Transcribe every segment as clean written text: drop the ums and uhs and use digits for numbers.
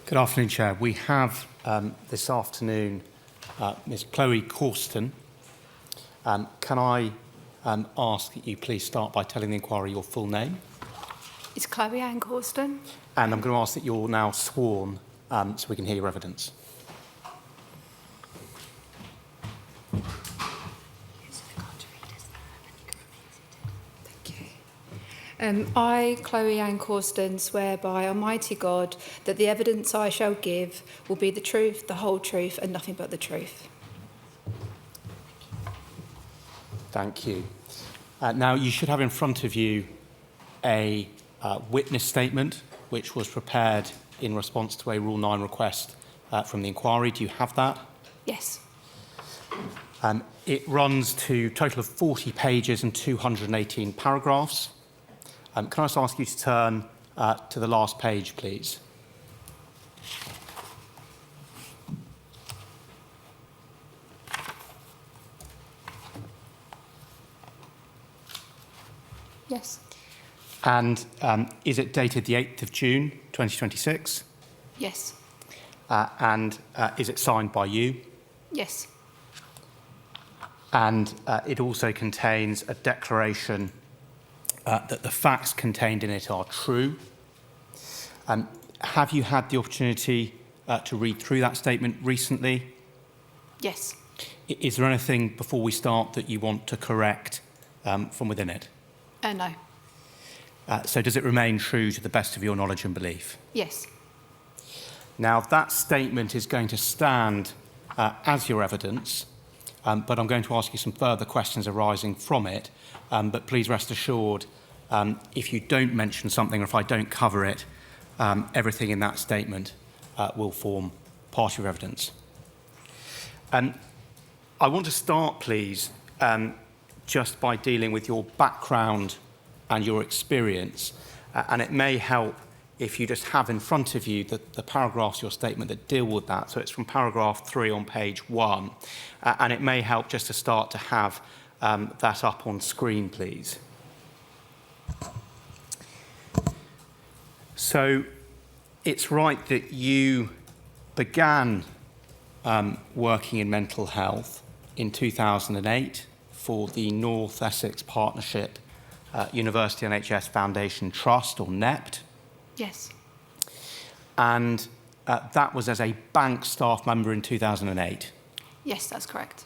Good afternoon, Chair. We have this afternoon Ms Chloe Corston. Can I ask that you please start by telling the inquiry your full name? It's Chloe Ann Corston. And I'm going to ask that you're now sworn so we can hear your evidence. I, Chloe Ann Corston, swear by Almighty God that the evidence I shall give will be the truth, the whole truth, and nothing but the truth. Thank you. Now, you should have in front of you a witness statement which was prepared in response to a Rule 9 request from the inquiry. Do you have that? Yes. It runs to a total of 40 pages and 218 paragraphs. Can I just ask you to turn to the last page, please? Yes. And is it dated the 8th of June, 2026? Yes. And is it signed by you? Yes. And it also contains a declaration that the facts contained in it are true. Have you had the opportunity to read through that statement recently? Yes. Is there anything before we start that you want to correct from within it? No. So does it remain true to the best of your knowledge and belief? Yes. Now, that statement is going to stand as your evidence, but I'm going to ask you some further questions arising from it. But please rest assured, if you don't mention something or if I don't cover it, everything in that statement will form part of your evidence. I want to start, please, just by dealing with your background and your experience. And it may help if you just have in front of you the paragraphs of your statement that deal with that. So it's from paragraph 3 on page 1. And it may help just to start to have that up on screen, please. So it's right that you began working in mental health in 2008 for the North Essex Partnership University NHS Foundation Trust, or NEPT. Yes. And that was as a bank staff member in 2008. Yes, that's correct.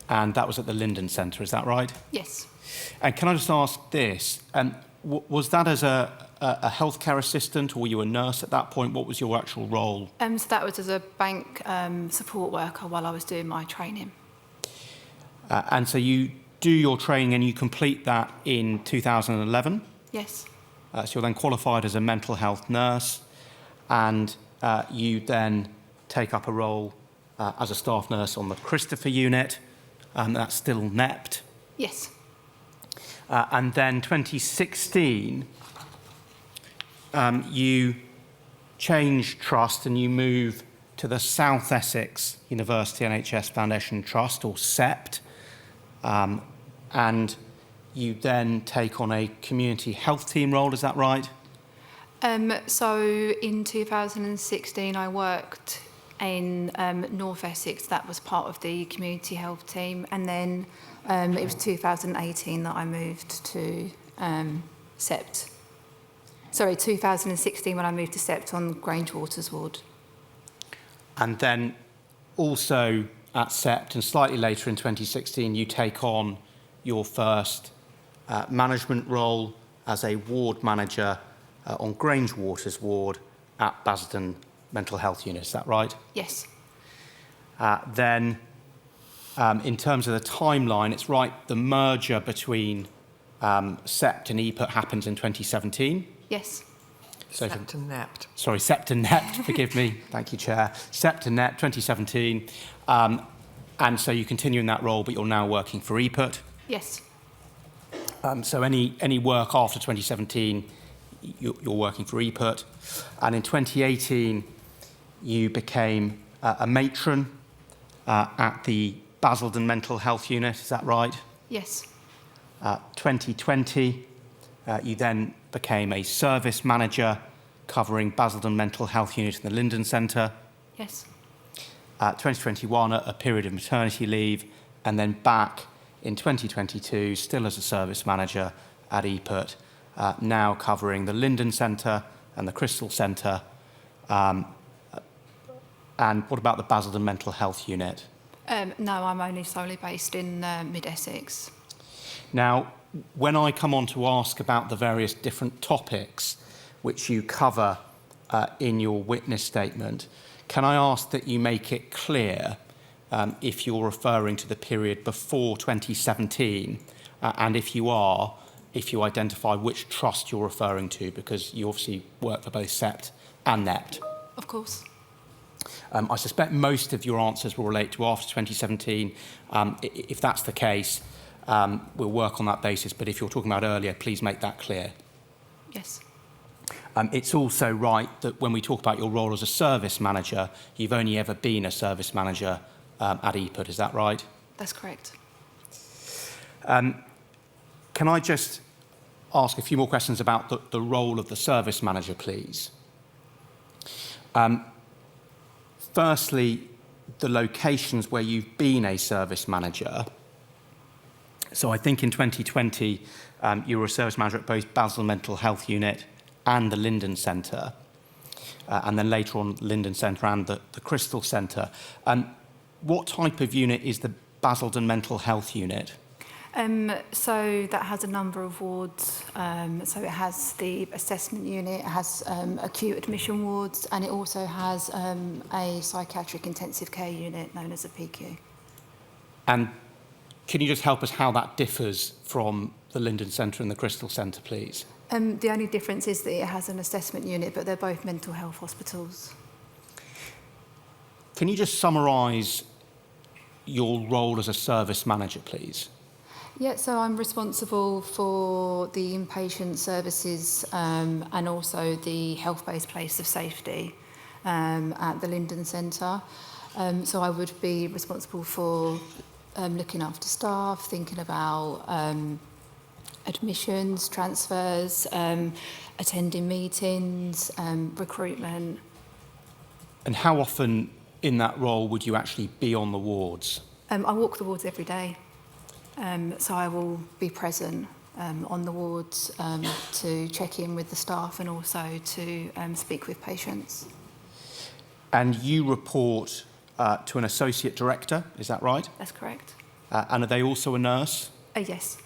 And that was at the Linden Centre, is that right? Yes. And can I just ask this, was that as a healthcare assistant, or were you a nurse at that point? What was your actual role? So that was as a bank support worker while I was doing my training. And so you do your training and you complete that in 2011? Yes. So you're then qualified as a mental health nurse, and you then take up a role as a staff nurse on the Christopher unit, that's still NEPT. Yes. And then 2016, you change trust and you move to the South Essex University NHS Foundation Trust, or SEPT, and you then take on a community health team role, is that right? So in 2016, I worked in North Essex. That was part of the community health team. And then it was 2018 that I moved to SEPT. Sorry, 2016 when I moved to SEPT on Grange Waters ward. And then also at SEPT, and slightly later in 2016, you take on your first management role as a ward manager on Grange Waters ward at Basildon Mental Health Unit, is that right? Yes. Then, in terms of the timeline, it's right, the merger between SEPT and EPUT happens in 2017. Yes. So SEPT and NEPT. Sorry, SEPT and NEPT, forgive me. Thank you, Chair. SEPT and NEPT, 2017. And so you continue in that role, but you're now working for EPUT. Yes. So any work after 2017, you're working for EPUT. And in 2018, you became a matron at the Basildon Mental Health Unit, is that right? Yes. 2020, you then became a service manager covering Basildon Mental Health Unit in the Linden Centre. Yes. 2021, a period of maternity leave, and then back in 2022, still as a service manager at EPUT, now covering the Linden Centre and the Crystal Centre. And what about the Basildon Mental Health Unit? No, I'm only solely based in Mid-Essex. Now, when I come on to ask about the various different topics which you cover in your witness statement, can I ask that you make it clear if you're referring to the period before 2017, and if you are, if you identify which trust you're referring to, because you obviously work for both SEPT and NEPT. Of course. I suspect most of your answers will relate to after 2017. If that's the case, we'll work on that basis, but if you're talking about earlier, please make that clear. Yes. It's also right that when we talk about your role as a service manager, you've only ever been a service manager at EPUT, is that right? That's correct. Can I just ask a few more questions about the role of the service manager, please? Firstly, the locations where you've been a service manager. So I think in 2020, you were a service manager at both Basildon Mental Health Unit and the Linden Centre, and then later on Linden Centre and the Crystal Centre. What type of unit is the Basildon Mental Health Unit? So that has a number of wards. So it has the assessment unit, it has acute admission wards, and it also has a psychiatric intensive care unit known as a PQ. And can you just help us how that differs from the Linden Centre and the Crystal Centre, please? The only difference is that it has an assessment unit, but they're both mental health hospitals. Can you just summarise your role as a service manager, please? Yeah, so I'm responsible for the inpatient services and also the health-based place of safety at the Linden Centre. So I would be responsible for looking after staff, thinking about admissions, transfers, attending meetings, recruitment. And how often in that role would you actually be on the wards? I walk the wards every day. So I will be present on the wards to check in with the staff and also to speak with patients. And you report to an associate director, is that right? That's correct. And are they also a nurse? Yes.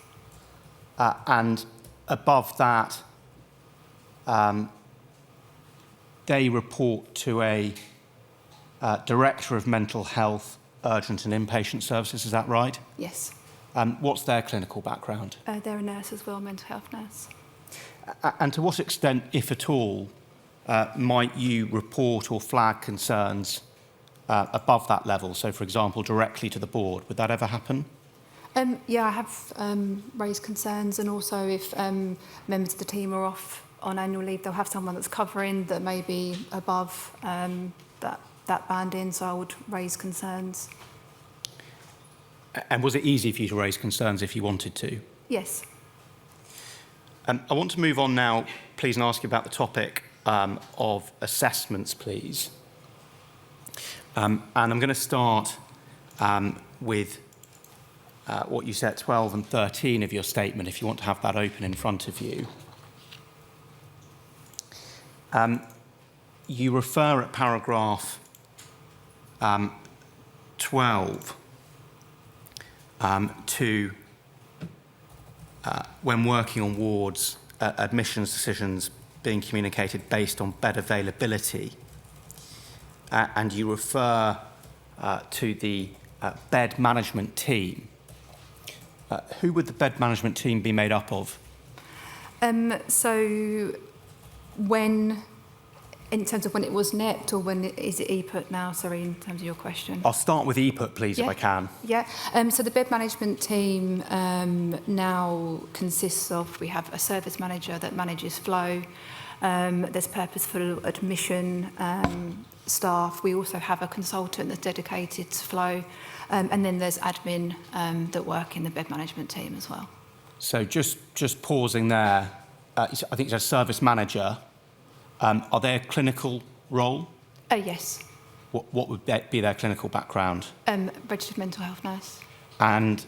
And above that, they report to a director of mental health, urgent and inpatient services, is that right? Yes. What's their clinical background? They're a nurse as well, mental health nurse. And to what extent, if at all, might you report or flag concerns above that level? So, for example, directly to the board. Would that ever happen? Yeah, I have raised concerns, and also if members of the team are off on annual leave, they'll have someone that's covering that may be above that banding, so I would raise concerns. And was it easy for you to raise concerns if you wanted to? Yes. I want to move on now, please, and ask you about the topic of assessments, please. And I'm going to start with what you said, 12 and 13 of your statement, if you want to have that open in front of you. You refer at paragraph 12 to when working on wards, admissions decisions being communicated based on bed availability. And you refer to the bed management team. Who would the bed management team be made up of? So when, in terms of when it was NEPT or when is it EPUT now, sorry, in terms of your question? I'll start with EPUT, please, if I can. Yeah, so the bed management team now consists of, we have a service manager that manages flow, there's purposeful admission staff, we also have a consultant that's dedicated to flow, and then there's admin that work in the bed management team as well. So just pausing there, I think it's a service manager, Are they a clinical role? Yes. What would be their clinical background? Registered mental health nurse. And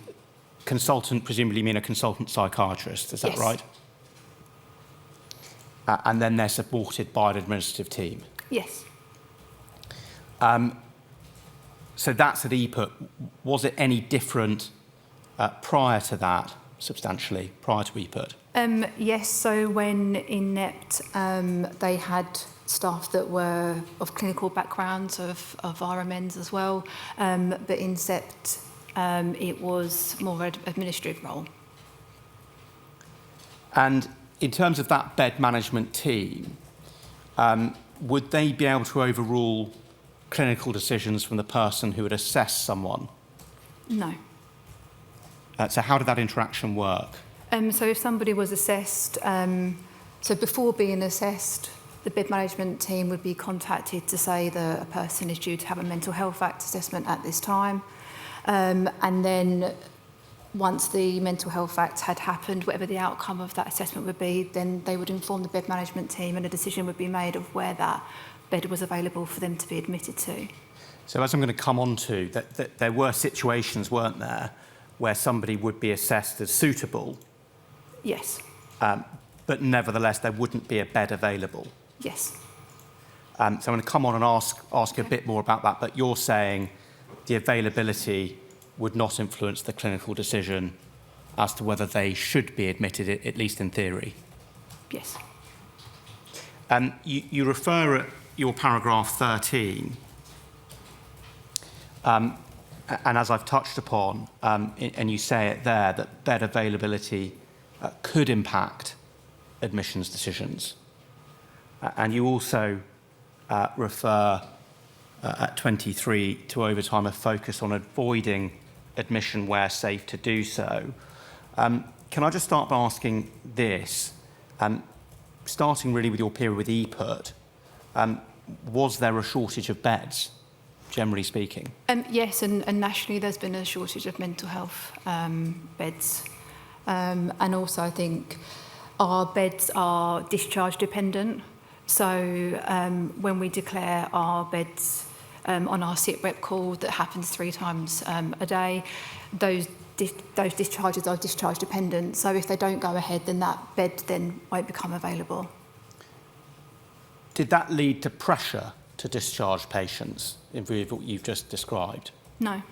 consultant, presumably mean a consultant psychiatrist, is that Yes. right? And then they're supported by an administrative team? Yes. So that's at EPUT. Was it any different prior to that, substantially, prior to EPUT? Yes, so when in NEPT, they had staff that were of clinical backgrounds, of RMNs as well, but in SEPT, it was more an administrative role. And in terms of that bed management team, would they be able to overrule clinical decisions from the person who would assess someone? No. So how did that interaction work? So if somebody was assessed, so before being assessed, the bed management team would be contacted to say that a person is due to have a mental health act assessment at this time. And then once the mental health act had happened, whatever the outcome of that assessment would be, then they would inform the bed management team and a decision would be made of where that bed was available for them to be admitted to. So as I'm going to come on to, that there were situations, weren't there, where somebody would be assessed as suitable, Yes. but nevertheless there wouldn't be a bed available. Yes. So I'm going to come on and ask you a bit more about that, but you're saying the availability would not influence the clinical decision as to whether they should be admitted, at least in theory. Yes. You refer at your paragraph 13, and as I've touched upon, and you say it there, that bed availability could impact admissions decisions. And you also refer at 23 to over time a focus on avoiding admission where safe to do so. Can I just start by asking this? Starting really with your period with EPUT, was there a shortage of beds, generally speaking? Yes, and nationally there's been a shortage of mental health beds. And also I think our beds are discharge dependent. So when we declare our beds on our sit rep call that happens 3 times a day, those discharges are discharge dependent. So if they don't go ahead, then that bed then won't become available. Did that lead to pressure to discharge patients in view of what you've just described? No.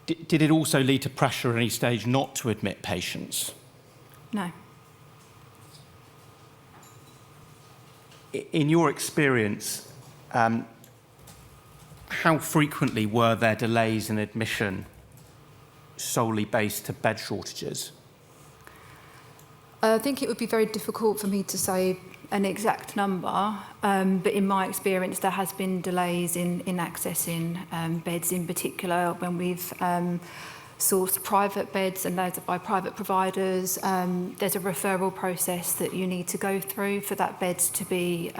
Did it also lead to pressure at any stage not to admit patients? No. In your experience, how frequently were there delays in admission solely based to bed shortages? I think it would be very difficult for me to say an exact number, but in my experience there has been delays in accessing beds, in particular when we've sourced private beds and those are by private providers. There's a referral process that you need to go through for that bed to be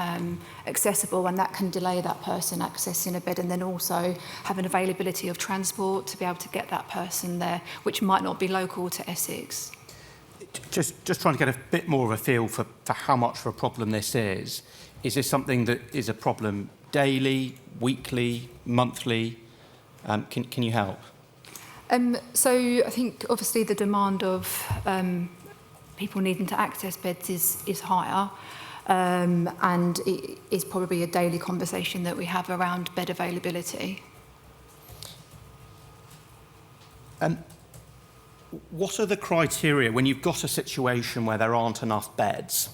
accessible, and that can delay that person accessing a bed, and then also have an availability of transport to be able to get that person there, which might not be local to Essex. Just trying to get a bit more of a feel for how much of a problem this is. Is this something that is a problem daily, weekly, monthly? Can you help? So I think obviously the demand of people needing to access beds is higher, and it is probably a daily conversation that we have around bed availability. What are the criteria when you've got a situation where there aren't enough beds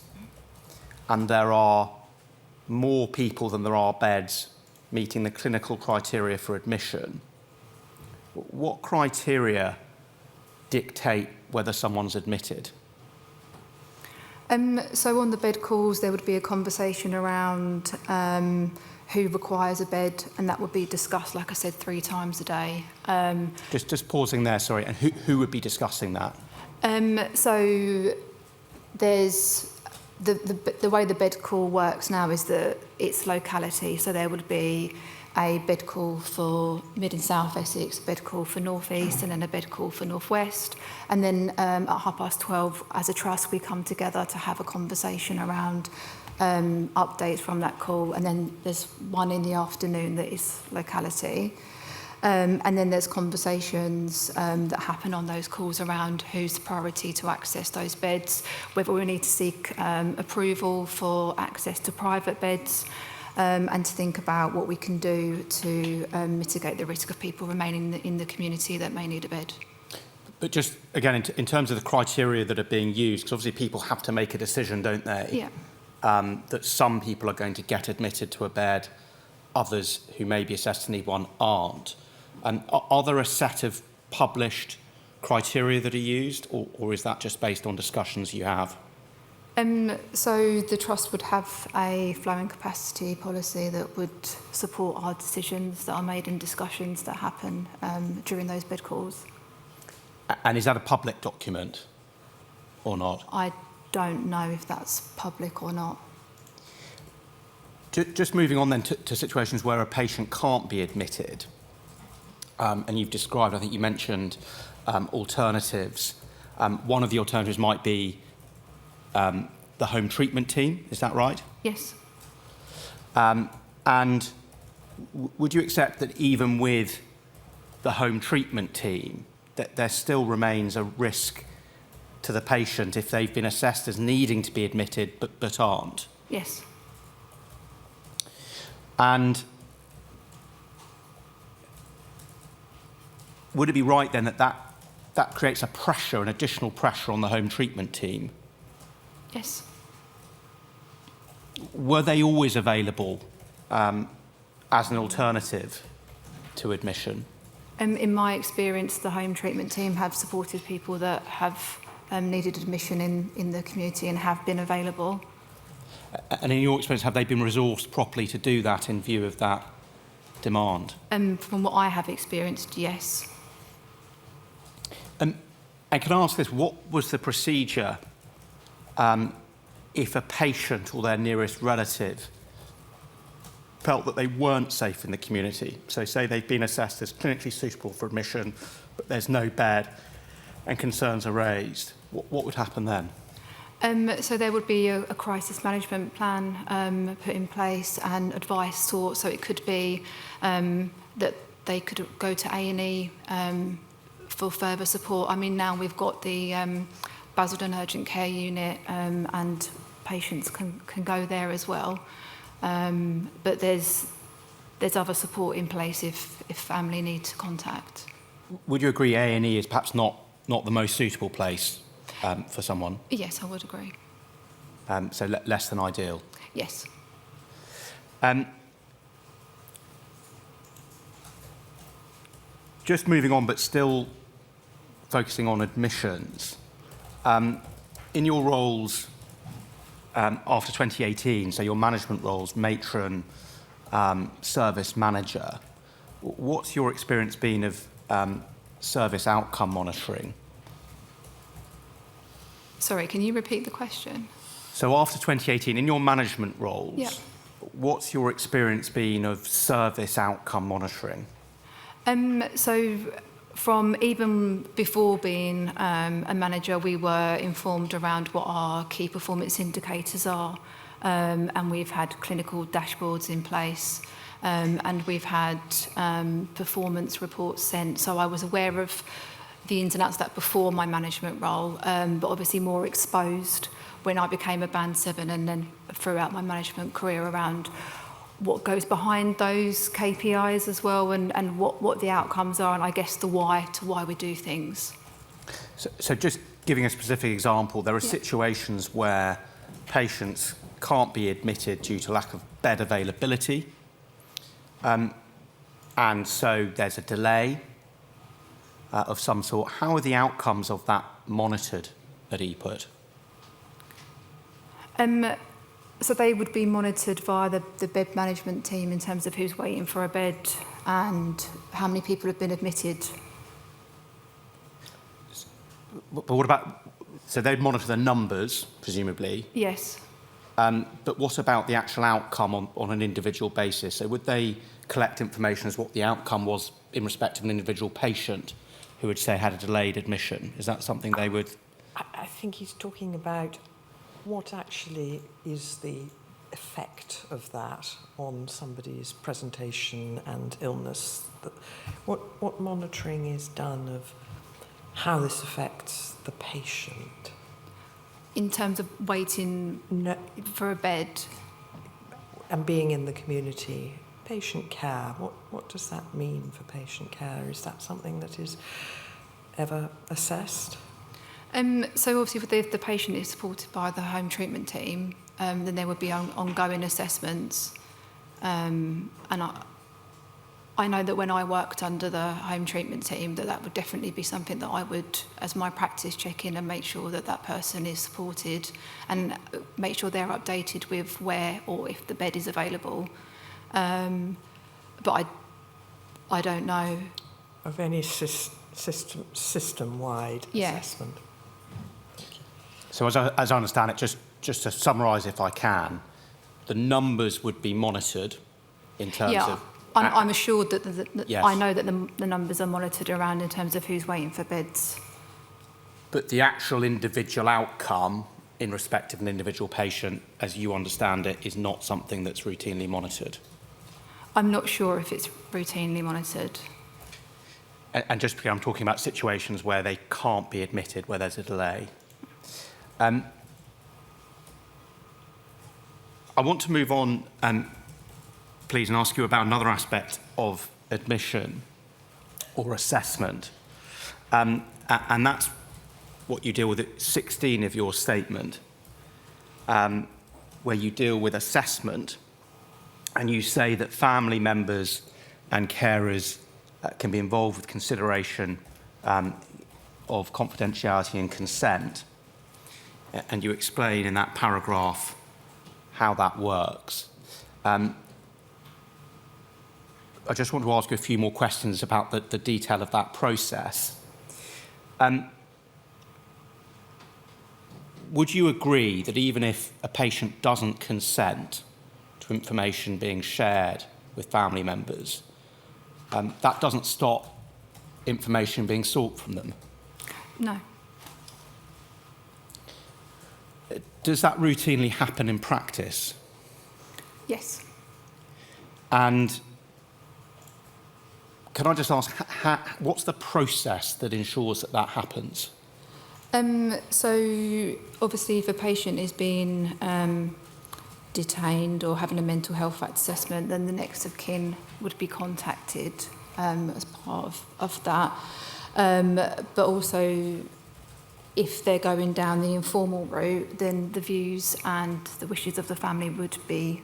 and there are more people than there are beds meeting the clinical criteria for admission? What criteria dictate whether someone's admitted? So on the bed calls, there would be a conversation around who requires a bed, and that would be discussed, like I said, 3 times a day. Just pausing there, sorry, and who would be discussing that? So there's the way the bed call works now is that it's locality, so there would be a bed call for Mid and South Essex, a bed call for North East, and then a bed call for North West. And then at 12:30, as a trust, we come together to have a conversation around updates from that call. And then there's one in the afternoon that is locality. And then there's conversations that happen on those calls around who's the priority to access those beds, whether we need to seek approval for access to private beds, and to think about what we can do to mitigate the risk of people remaining in the community that may need a bed. But just, again, in terms of the criteria that are being used, because obviously people have to make a decision, don't they? Yeah. That some people are going to get admitted to a bed, others who may be assessed to need one aren't. Are there a set of published criteria that are used, or is that just based on discussions you have? So the Trust would have a flow and capacity policy that would support our decisions that are made in discussions that happen during those bed calls. And is that a public document or not? I don't know if that's public or not. Just moving on then to situations where a patient can't be admitted, and you've described, I think you mentioned alternatives. One of the alternatives might be the home treatment team, is that right? Yes. And would you accept that even with the home treatment team, that there still remains a risk to the patient if they've been assessed as needing to be admitted but aren't? Yes. And would it be right then that creates a pressure, an additional pressure on the home treatment team? Yes. Were they always available as an alternative to admission? In my experience, the home treatment team have supported people that have needed admission in the community and have been available. And in your experience, have they been resourced properly to do that in view of that demand? From what I have experienced, yes. And can I ask this, what was the procedure if a patient or their nearest relative felt that they weren't safe in the community? So say they've been assessed as clinically suitable for admission, but there's no bed and concerns are raised. What would happen then? So there would be a crisis management plan put in place and advice sought. So it could be that they could go to A&E for further support. I mean, now we've got the Basildon Urgent Care Unit and patients can go there as well. But there's other support in place if family need to contact. Would you agree A&E is perhaps not the most suitable place for someone? Yes, I would agree. So less than ideal? Yes. Just moving on, but still focusing on admissions. In your roles after 2018, so your management roles, matron, service manager, what's your experience been of service outcome monitoring? Sorry, can you repeat the question? So after 2018, in your management roles, Yeah. what's your experience been of service outcome monitoring? So from even before being a manager, we were informed around what our key performance indicators are, and we've had clinical dashboards in place, and we've had performance reports sent. So I was aware of the ins and outs of that before my management role, but obviously more exposed when I became a Band 7 and then throughout my management career around what goes behind those KPIs as well and what the outcomes are and I guess the why to why we do things. So just giving a specific example, there are situations where patients can't be admitted due to lack of bed availability, and so there's a delay of some sort. How are the outcomes of that monitored at EPUT? So they would be monitored via the bed management team in terms of who's waiting for a bed and how many people have been admitted. But what about, so they'd monitor the numbers, presumably? Yes. But what about the actual outcome on an individual basis? So would they collect information as what the outcome was in respect of an individual patient who would say had a delayed admission? Is that something they would... I think he's talking about what actually is the effect of that on somebody's presentation and illness. What monitoring is done of how this affects the patient? In terms of waiting for a bed? And being in the community. Patient care, what does that mean for patient care? Is that something that is ever assessed? So obviously if the patient is supported by the home treatment team, then there would be ongoing assessments. And I know that when I worked under the home treatment team, that would definitely be something that I would, as my practice, check in and make sure that that person is supported and make sure they're updated with where or if the bed is available. But I don't know. Of any system-wide assessment? So as I understand it, just to summarise if I can, the numbers would be monitored in terms of... I'm assured that yes. I know that the numbers are monitored around in terms of who's waiting for beds. But the actual individual outcome in respect of an individual patient, as you understand it, is not something that's routinely monitored? I'm not sure if it's routinely monitored. And just because I'm talking about situations where they can't be admitted, where there's a delay. I want to move on, please, and ask you about another aspect of admission or assessment. And that's what you deal with at 16 of your statement, where you deal with assessment, and you say that family members and carers can be involved with consideration of confidentiality and consent. And you explain in that paragraph how that works. I just want to ask you a few more questions about the detail of that process. Would you agree that even if a patient doesn't consent to information being shared with family members, that doesn't stop information being sought from them? No. Does that routinely happen in practice? Yes. And can I just ask, what's the process that ensures that that happens? So obviously if a patient is being detained or having a mental health fact assessment, then the next of kin would be contacted as part of that. But also if they're going down the informal route, then the views and the wishes of the family would be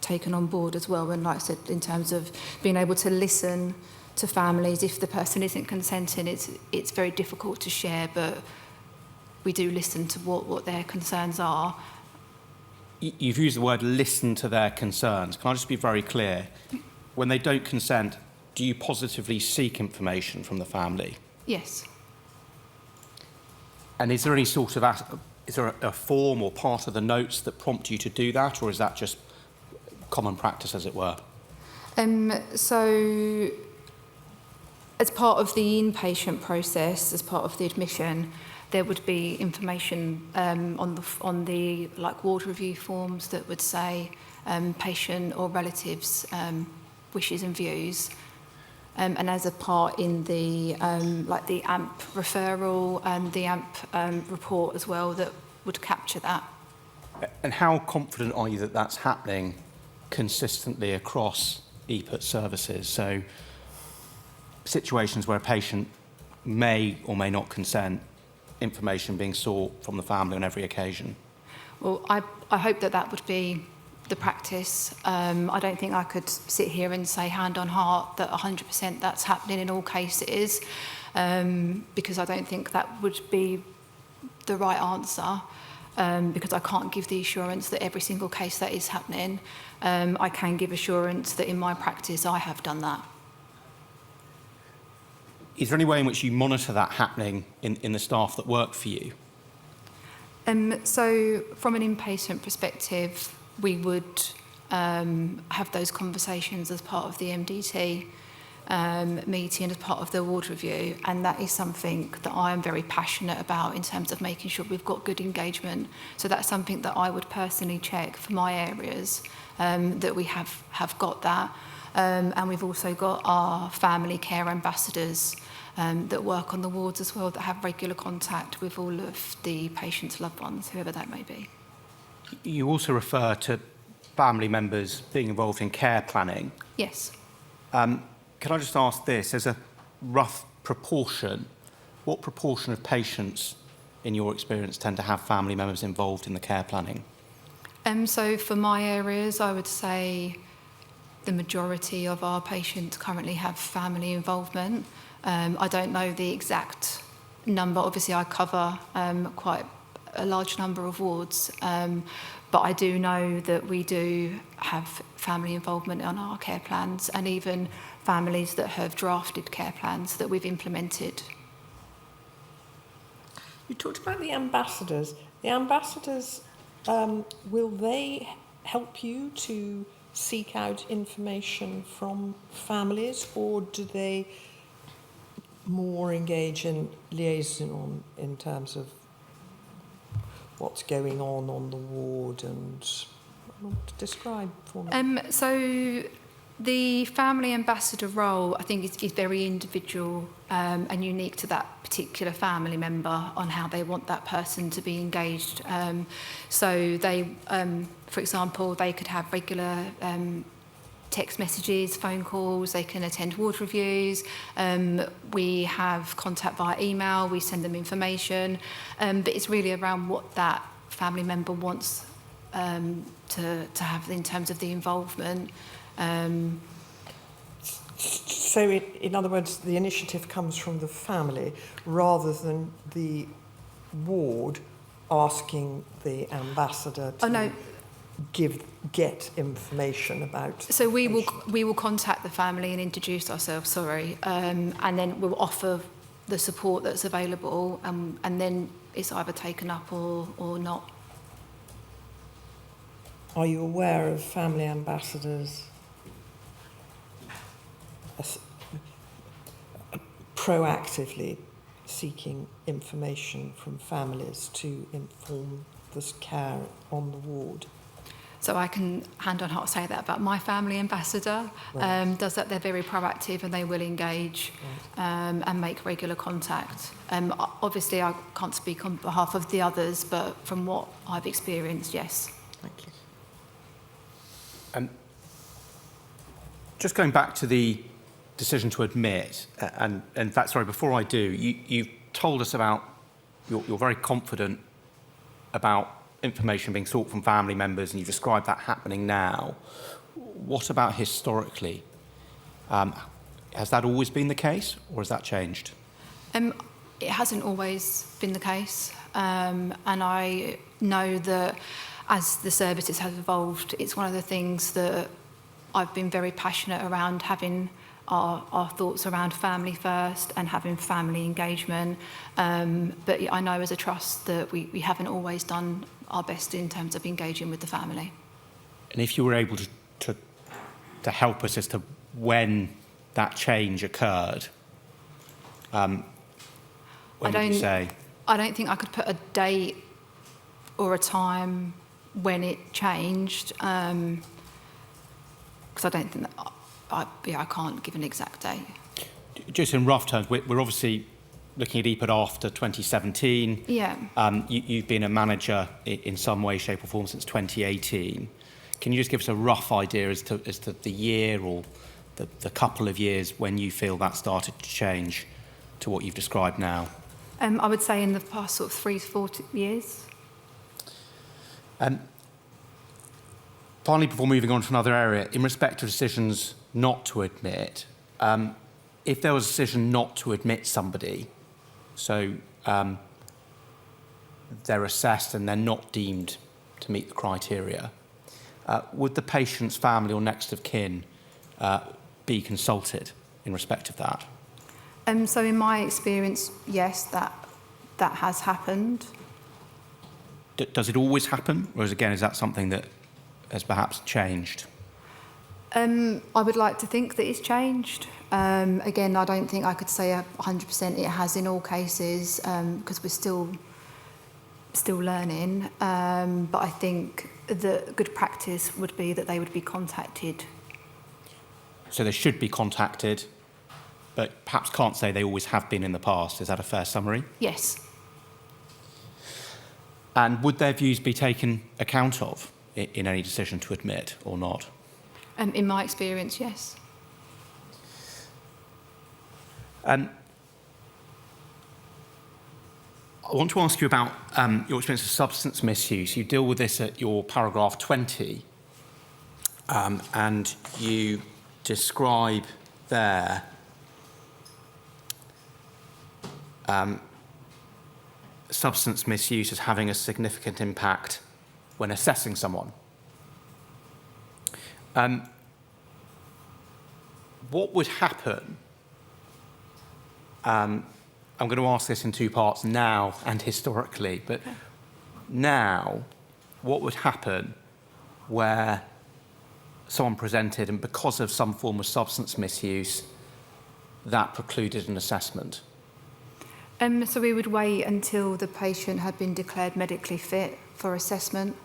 taken on board as well. And like I said, in terms of being able to listen to families, if the person isn't consenting, it's very difficult to share, but we do listen to what their concerns are. You've used the word listen to their concerns. Can I just be very clear? When they don't consent, do you positively seek information from the family? Yes. And is there any sort of is there a form or part of the notes that prompt you to do that, or is that just common practice, as it were? So, as part of the inpatient process, as part of the admission, there would be information on the like ward review forms that would say patient or relatives' wishes and views. And as a part in the like the AMP referral and the AMP report as well that would capture that. And how confident are you that that's happening consistently across EPAT services? So situations where a patient may or may not consent, information being sought from the family on every occasion. Well, I hope that would be the practice. I don't think I could sit here and say hand on heart that 100% that's happening in all cases, because I don't think that would be the right answer, because I can't give the assurance that every single case that is happening. I can give assurance that in my practice I have done that. Is there any way in which you monitor that happening in the staff that work for you? So from an inpatient perspective, we would have those conversations as part of the MDT meeting, as part of the ward review, and that is something that I am very passionate about in terms of making sure we've got good engagement. So that's something that I would personally check for my areas, that we have got that. And we've also got our family care ambassadors that work on the wards as well, that have regular contact with all of the patients' loved ones, whoever that may be. You also refer to family members being involved in care planning. Yes. Can I just ask this, as a rough proportion, what proportion of patients, in your experience, tend to have family members involved in the care planning? So for my areas, I would say the majority of our patients currently have family involvement. I don't know the exact number. Obviously, I cover quite a large number of wards, but I do know that we do have family involvement on our care plans, and even families that have drafted care plans that we've implemented. You talked about the ambassadors. The ambassadors, will they help you to seek out information from families, or do they more engage in liaison in terms of what's going on the ward, and describe for me? So the family ambassador role, I think, is very individual and unique to that particular family member on how they want that person to be engaged. So they, for example, they could have regular text messages, phone calls, they can attend ward reviews, we have contact via email, we send them information, but it's really around what that family member wants to have in terms of the involvement. So in other words, the initiative comes from the family rather than the ward asking the ambassador to get information about. So we will contact the family and introduce ourselves, and then we'll offer the support that's available, and then it's either taken up or not. Are you aware of family ambassadors proactively seeking information from families to inform this care on the ward? So I can hand on heart say that about my family ambassador. Right. Does that. They're very proactive and they will engage and make regular contact. Obviously, I can't speak on behalf of the others, but from what I've experienced, yes. Thank you. Just going back to the decision to admit, and in fact, sorry, before I do, you've told us about, you're very confident about information being sought from family members, and you described that happening now. What about historically? Has that always been the case, or has that changed? It hasn't always been the case, and I know that as the services have evolved, it's one of the things that I've been very passionate around, having our thoughts around family first and having family engagement. But I know as a trust that we haven't always done our best in terms of engaging with the family. And if you were able to help us as to when that change occurred, when would you say? I don't think I could put a date or a time when it changed, because I don't think that I can't give an exact date. Just in rough terms, we're obviously looking at EPID after 2017. Yeah. You've been a manager in some way, shape or form since 2018. Can you just give us a rough idea as to the year or the couple of years when you feel that started to change to what you've described now? I would say in the past sort of 3 to 4 years. Finally, before moving on to another area, in respect to decisions not to admit, if there was a decision not to admit somebody, so they're assessed and they're not deemed to meet the criteria, would the patient's family or next of kin be consulted in respect of that? So in my experience, yes, that has happened. Does it always happen? Or is that something that has perhaps changed? I would like to think that it's changed. Again, I don't think I could say 100% it has in all cases because we're still learning. But I think the good practice would be that they would be contacted. So they should be contacted, but perhaps can't say they always have been in the past. Is that a fair summary? Yes. And would their views be taken account of in any decision to admit or not? In my experience, yes. I want to ask you about your experience of substance misuse. You deal with this at your paragraph 20, and you describe there substance misuse as having a significant impact when assessing someone. What would happen? I'm going to ask this in two parts, now and historically, but now, what would happen where someone presented and because of some form of substance misuse, that precluded an assessment? So we would wait until the patient had been declared medically fit for assessment,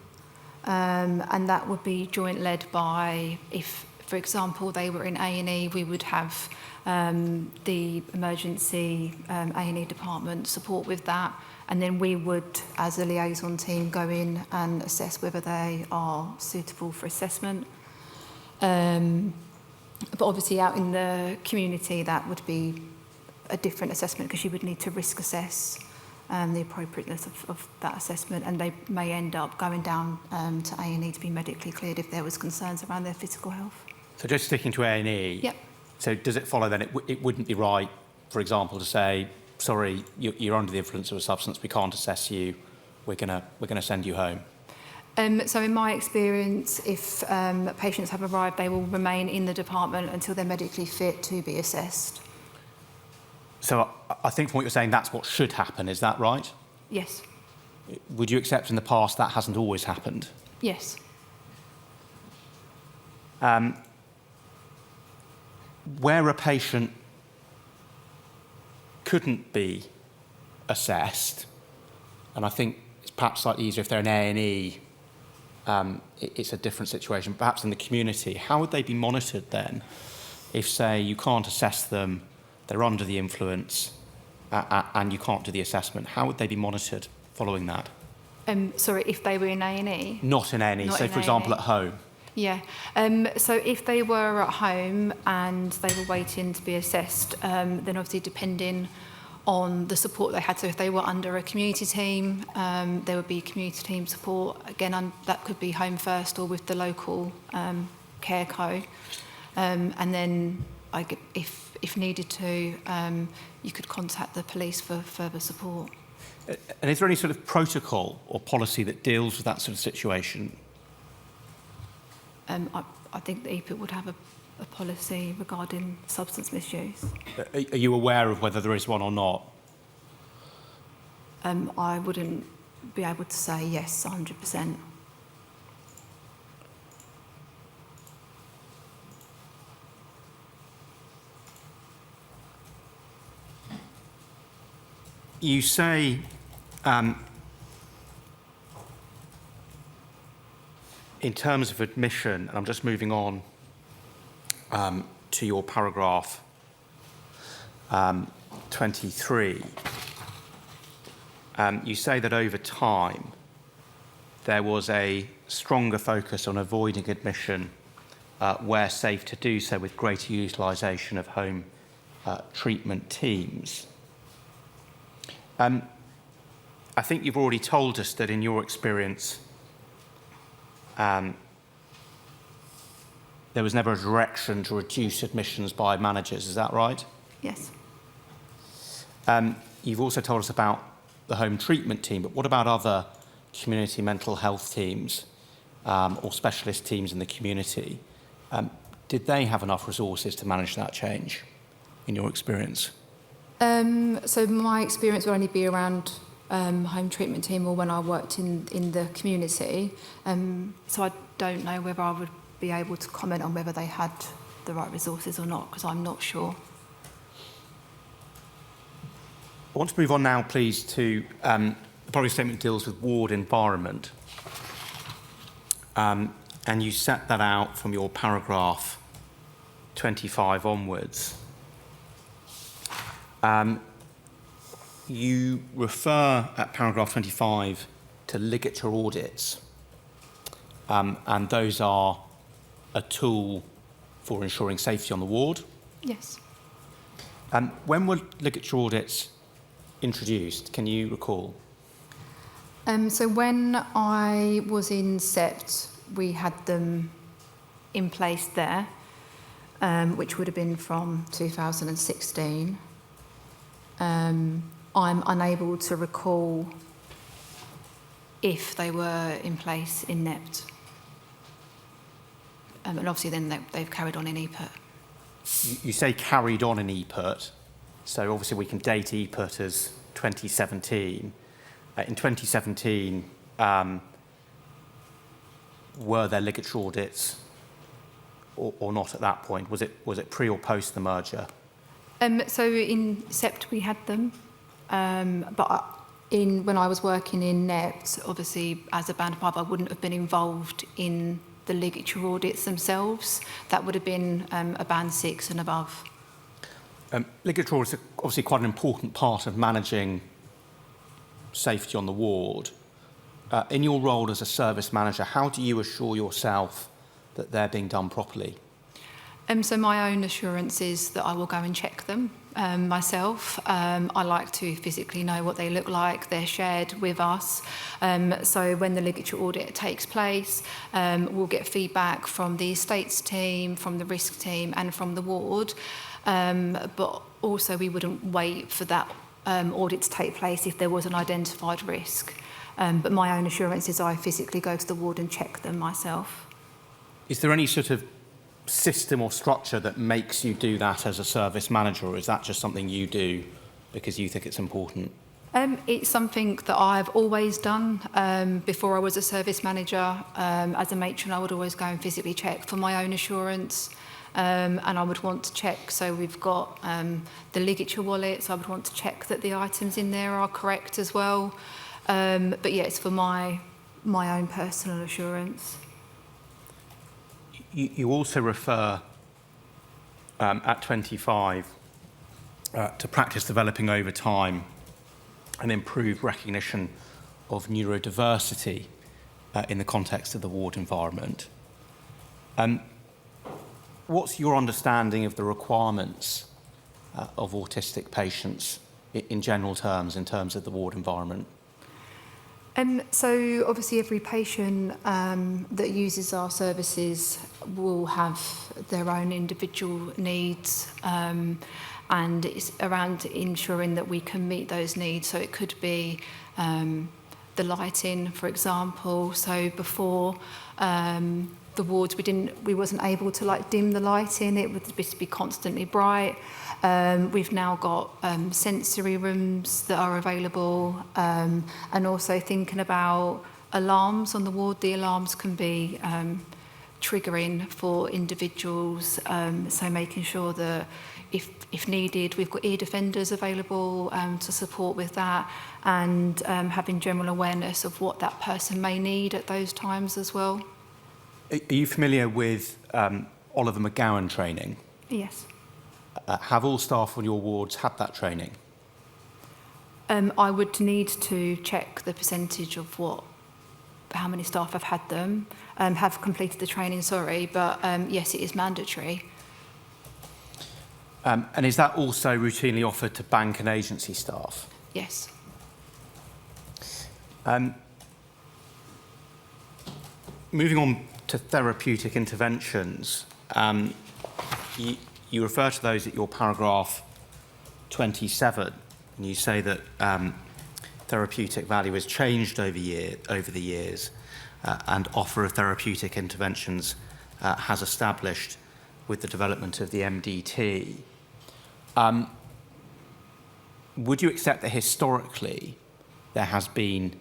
and that would be joint led by, if, for example, they were in A&E, we would have the emergency A&E department support with that, and then we would, as a liaison team, go in and assess whether they are suitable for assessment. But obviously out in the community that would be a different assessment because you would need to risk assess the appropriateness of that assessment, and they may end up going down to A&E to be medically cleared if there was concerns around their physical health. So just sticking to A&E, Yep. so does it follow then it wouldn't be right, for example, to say, sorry, you're under the influence of a substance, we can't assess you, we're gonna send you home? So in my experience, if patients have arrived, they will remain in the department until they're medically fit to be assessed. So I think from what you're saying, that's what should happen, is that right? Yes. Would you accept in the past that hasn't always happened? Yes. Where a patient couldn't be assessed, and I think it's perhaps slightly easier if they're in A&E, it's a different situation, perhaps in the community, how would they be monitored then if, say, you can't assess them, they're under the influence, and you can't do the assessment? How would they be monitored following that? Sorry, if they were in A&E? Not in A&E, so for example at home. Yeah, so if they were at home and they were waiting to be assessed, then obviously depending on the support they had, so if they were under a community team, there would be community team support. Again, that could be Home First or with the local care co. And then if needed to, you could contact the police for further support. And is there any sort of protocol or policy that deals with that sort of situation? I think the EPIT would have a policy regarding substance misuse. Are you aware of whether there is one or not? I wouldn't be able to say yes 100%. You say in terms of admission, and I'm just moving on to your paragraph 23, you say that over time there was a stronger focus on avoiding admission where safe to do so, with greater utilisation of home treatment teams. I think you've already told us that in your experience there was never a direction to reduce admissions by managers, is that right? Yes. You've also told us about the home treatment team, but what about other community mental health teams or specialist teams in the community? Did they have enough resources to manage that change, in your experience? So my experience would only be around home treatment team or when I worked in the community. So I don't know whether I would be able to comment on whether they had the right resources or not, because I'm not sure. I want to move on now, please, to the policy statement deals with ward environment. And you set that out from your paragraph 25 onwards. You refer at paragraph 25 to ligature audits, and those are a tool for ensuring safety on the ward. Yes. When were ligature audits introduced? Can you recall? So when I was in SEPT, we had them in place there, which would have been from 2016. I'm unable to recall if they were in place in NEPT. And obviously then they've carried on in EPUT. You say carried on in EPUT, so obviously we can date EPUT as 2017. In 2017, were there ligature audits or not at that point? Was it pre or post the merger? So in SEPT we had them, but when I was working in NEPT, obviously as a Band 5 I wouldn't have been involved in the ligature audits themselves. That would have been a Band 6 and above. Ligature audits are obviously quite an important part of managing safety on the ward. In your role as a service manager, how do you assure yourself that they're being done properly? So my own assurance is that I will go and check them myself. I like to physically know what they look like. They're shared with us. So when the ligature audit takes place, we'll get feedback from the estates team, from the risk team and from the ward. But also we wouldn't wait for that audit to take place if there was an identified risk. But my own assurance is I physically go to the ward and check them myself. Is there any sort of system or structure that makes you do that as a service manager, or is that just something you do because you think it's important? It's something that I've always done. Before I was a service manager, as a matron, I would always go and physically check for my own assurance. And I would want to check, so we've got the ligature wallets, I would want to check that the items in there are correct as well. But yeah, it's for my own personal assurance. You also refer at 25 to practice developing over time and improved recognition of neurodiversity in the context of the ward environment. What's your understanding of the requirements of autistic patients in general terms, in terms of the ward environment? So obviously every patient that uses our services will have their own individual needs, and it's around ensuring that we can meet those needs. So it could be the lighting, for example. So before the wards, we wasn't able to dim the lighting. It would just be constantly bright. We've now got sensory rooms that are available, and also thinking about alarms on the ward. The alarms can be triggering for individuals, so making sure that if needed, we've got ear defenders available to support with that, and having general awareness of what that person may need at those times as well. Are you familiar with Oliver McGowan training? Yes. Have all staff on your wards had that training? I would need to check the percentage of how many staff have had them, have completed the training, but yes, it is mandatory. And is that also routinely offered to bank and agency staff? Yes. Moving on to therapeutic interventions, you refer to those at your paragraph 27, and you say that therapeutic value has changed over the years, and offer of therapeutic interventions has established with the development of the MDT. Would you accept that historically there has been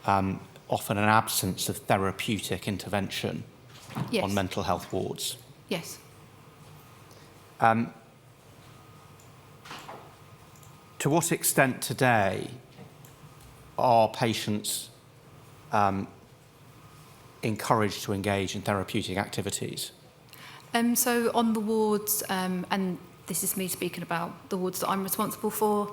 often an absence of therapeutic intervention Yes. on mental health wards. Yes. To what extent today are patients encouraged to engage in therapeutic activities? So on the wards, and this is me speaking about the wards that I'm responsible for,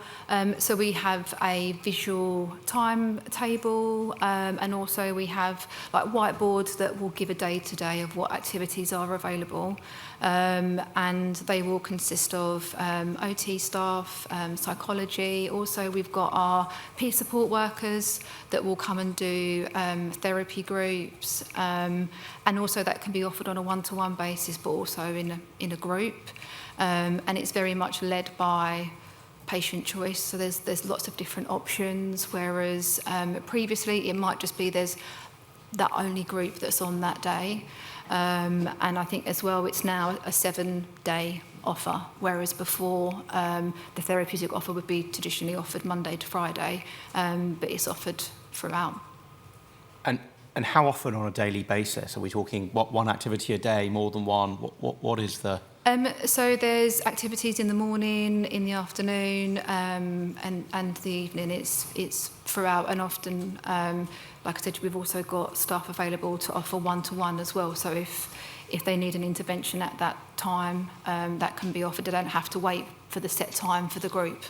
so we have a visual timetable, and also we have like whiteboards that will give a day-to-day of what activities are available, and they will consist of OT staff, psychology. Also, we've got our peer support workers that will come and do therapy groups, and also that can be offered on a one-to-one basis, but also in a group. And it's very much led by patient choice. So there's lots of different options, whereas previously it might just be there's that only group that's on that day. And I think as well it's now a 7-day offer, whereas before the therapeutic offer would be traditionally offered Monday to Friday, but it's offered throughout. And how often on a daily basis? Are we talking one activity a day, more than one? What is the... So there's activities in the morning, in the afternoon, and the evening. It's throughout, and often, like I said, we've also got staff available to offer one-to-one as well. So if they need an intervention at that time, that can be offered. They don't have to wait for the set time for the group.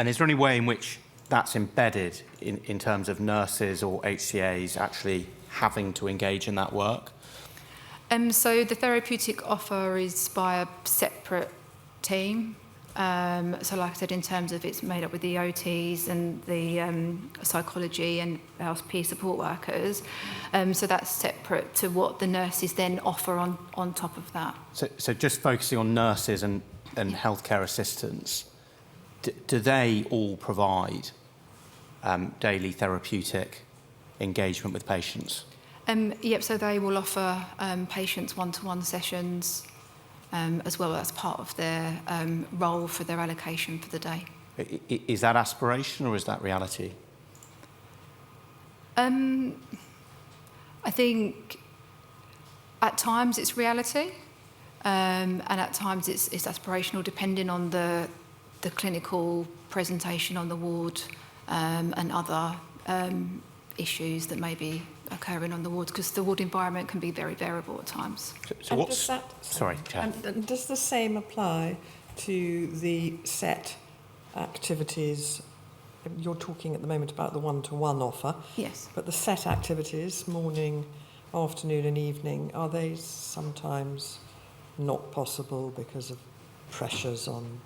And is there any way in which that's embedded in terms of nurses or HCAs actually having to engage in that work? So the therapeutic offer is by a separate team. So like I said, in terms of it's made up with the OTs and the psychology and our peer support workers. So that's separate to what the nurses then offer on top of that. So just focusing on nurses and healthcare assistants, do they all provide daily therapeutic engagement with patients? Yep, so they will offer patients one-to-one sessions as well as part of their role for their allocation for the day. Is that aspiration or is that reality? I think at times it's reality, and at times it's aspirational, depending on the clinical presentation on the ward and other issues that may be occurring on the wards, because the ward environment can be very variable at times. So what's... Sorry, Chair. And does the same apply to the set activities? You're talking at the moment about the one-to-one offer. Yes. But the set activities, morning, afternoon and evening, are they sometimes not possible because of pressures on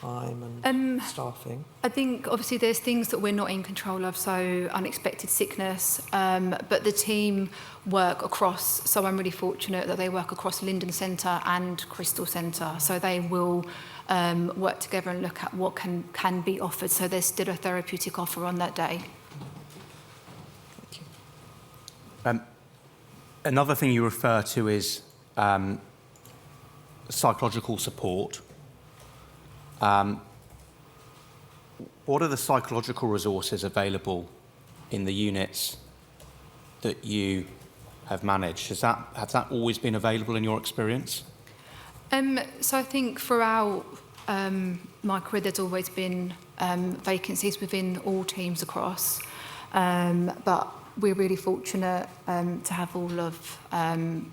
time and staffing? I think obviously there's things that we're not in control of, so unexpected sickness, but the team work across, so I'm really fortunate that they work across Linden Centre and Crystal Centre, so they will work together and look at what can be offered, so there's still a therapeutic offer on that day. Thank you. Another thing you refer to is psychological support. What are the psychological resources available in the units that you have managed? Has that always been available in your experience? So I think throughout my career there's always been vacancies within all teams across, but we're really fortunate to have all of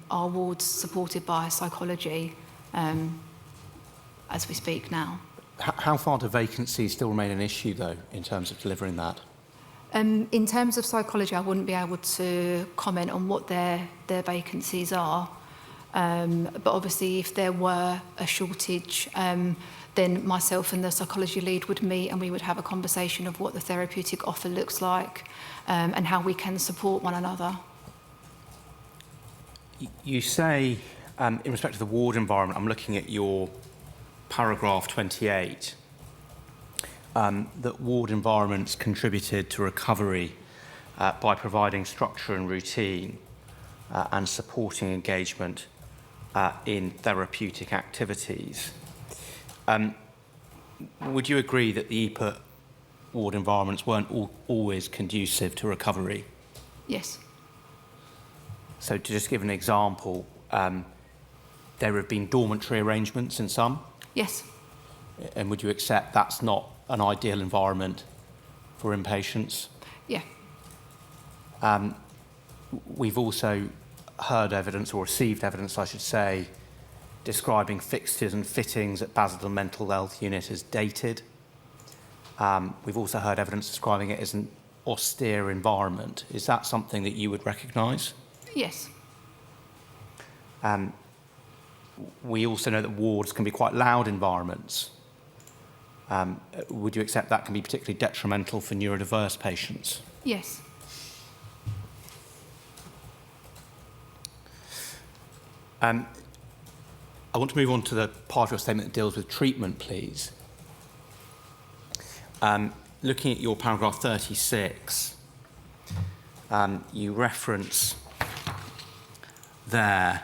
our wards supported by psychology as we speak now. How far do vacancies still remain an issue, though, in terms of delivering that? In terms of psychology, I wouldn't be able to comment on what their vacancies are. But obviously, if there were a shortage, then myself and the psychology lead would meet and we would have a conversation of what the therapeutic offer looks like and how we can support one another. You say, in respect to the ward environment, I'm looking at your paragraph 28, that ward environments contributed to recovery by providing structure and routine and supporting engagement in therapeutic activities. Would you agree that the EPUT ward environments weren't always conducive to recovery. Yes. So to just give an example, there have been dormitory arrangements in some. Yes. And would you accept that's not an ideal environment for inpatients? Yeah. We've also heard evidence, or received evidence, I should say, describing fixtures and fittings at Basildon Mental Health Unit as dated. We've also heard evidence describing it as an austere environment. Is that something that you would recognise? Yes. We also know that wards can be quite loud environments. Would you accept that can be particularly detrimental for neurodiverse patients? Yes. I want to move on to the part of your statement that deals with treatment, please. Looking at your paragraph 36, you reference there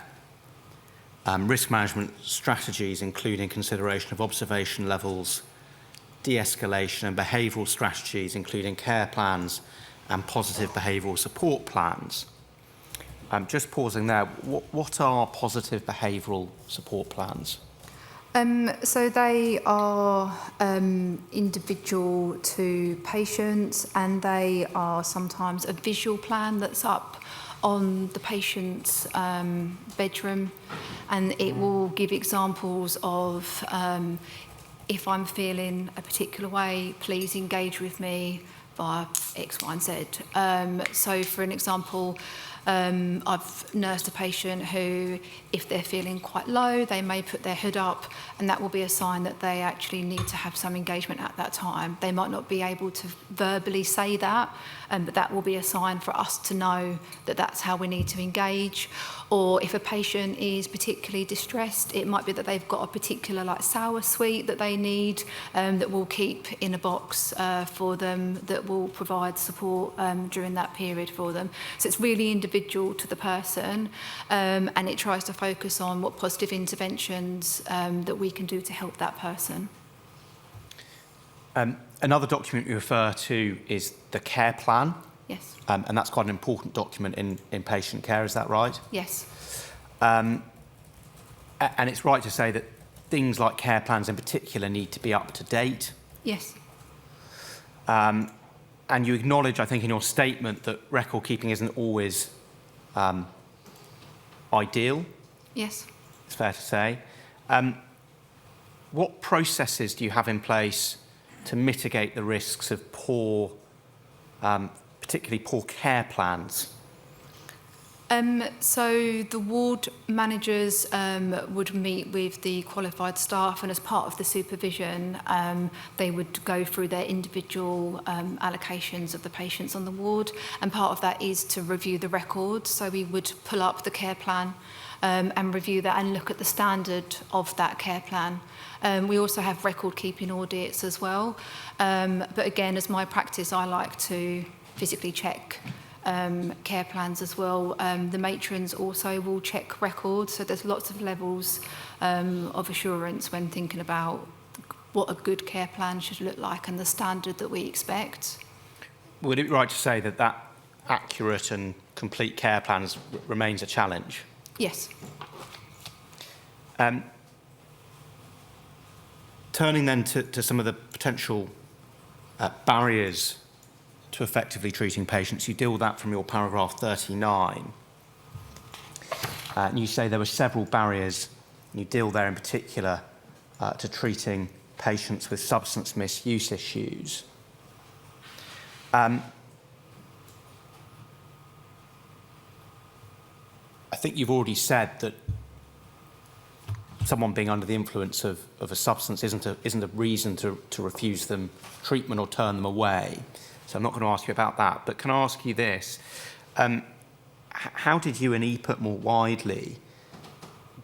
risk management strategies, including consideration of observation levels, de-escalation, and behavioural strategies, including care plans and positive behavioural support plans. Just pausing there, what are positive behavioural support plans? So they are individual to patients, and they are sometimes a visual plan that's up on the patient's bedroom, and it will give examples of if I'm feeling a particular way, please engage with me via X, Y, and Z. So for an example, I've nursed a patient who, if they're feeling quite low, they may put their hood up, and that will be a sign that they actually need to have some engagement at that time. They might not be able to verbally say that, but that will be a sign for us to know that that's how we need to engage. Or if a patient is particularly distressed, it might be that they've got a particular sour sweet that they need, that we'll keep in a box for them, that will provide support during that period for them. So it's really individual to the person, and it tries to focus on what positive interventions that we can do to help that person. Another document you refer to is the care plan. Yes. And that's quite an important document in patient care, is that right? Yes. And it's right to say that things like care plans in particular need to be up to date. Yes. And you acknowledge, I think, in your statement that record keeping isn't always ideal. Yes. It's fair to say. What processes do you have in place to mitigate the risks of poor, particularly poor care plans? So the ward managers would meet with the qualified staff, and as part of the supervision, they would go through their individual allocations of the patients on the ward, and part of that is to review the records. So we would pull up the care plan and review that and look at the standard of that care plan. We also have record keeping audits as well. But again, as my practice, I like to physically check care plans as well. The matrons also will check records, so there's lots of levels of assurance when thinking about what a good care plan should look like and the standard that we expect. Would it be right to say that that accurate and complete care plans remains a challenge? Yes. Turning then to some of the potential barriers to effectively treating patients, you deal with that from your paragraph 39. And you say there were several barriers, and you deal there in particular to treating patients with substance misuse issues. I think you've already said that someone being under the influence of a substance isn't a reason to refuse them treatment or turn them away. So I'm not going to ask you about that. But can I ask you this? How did you and EPUT more widely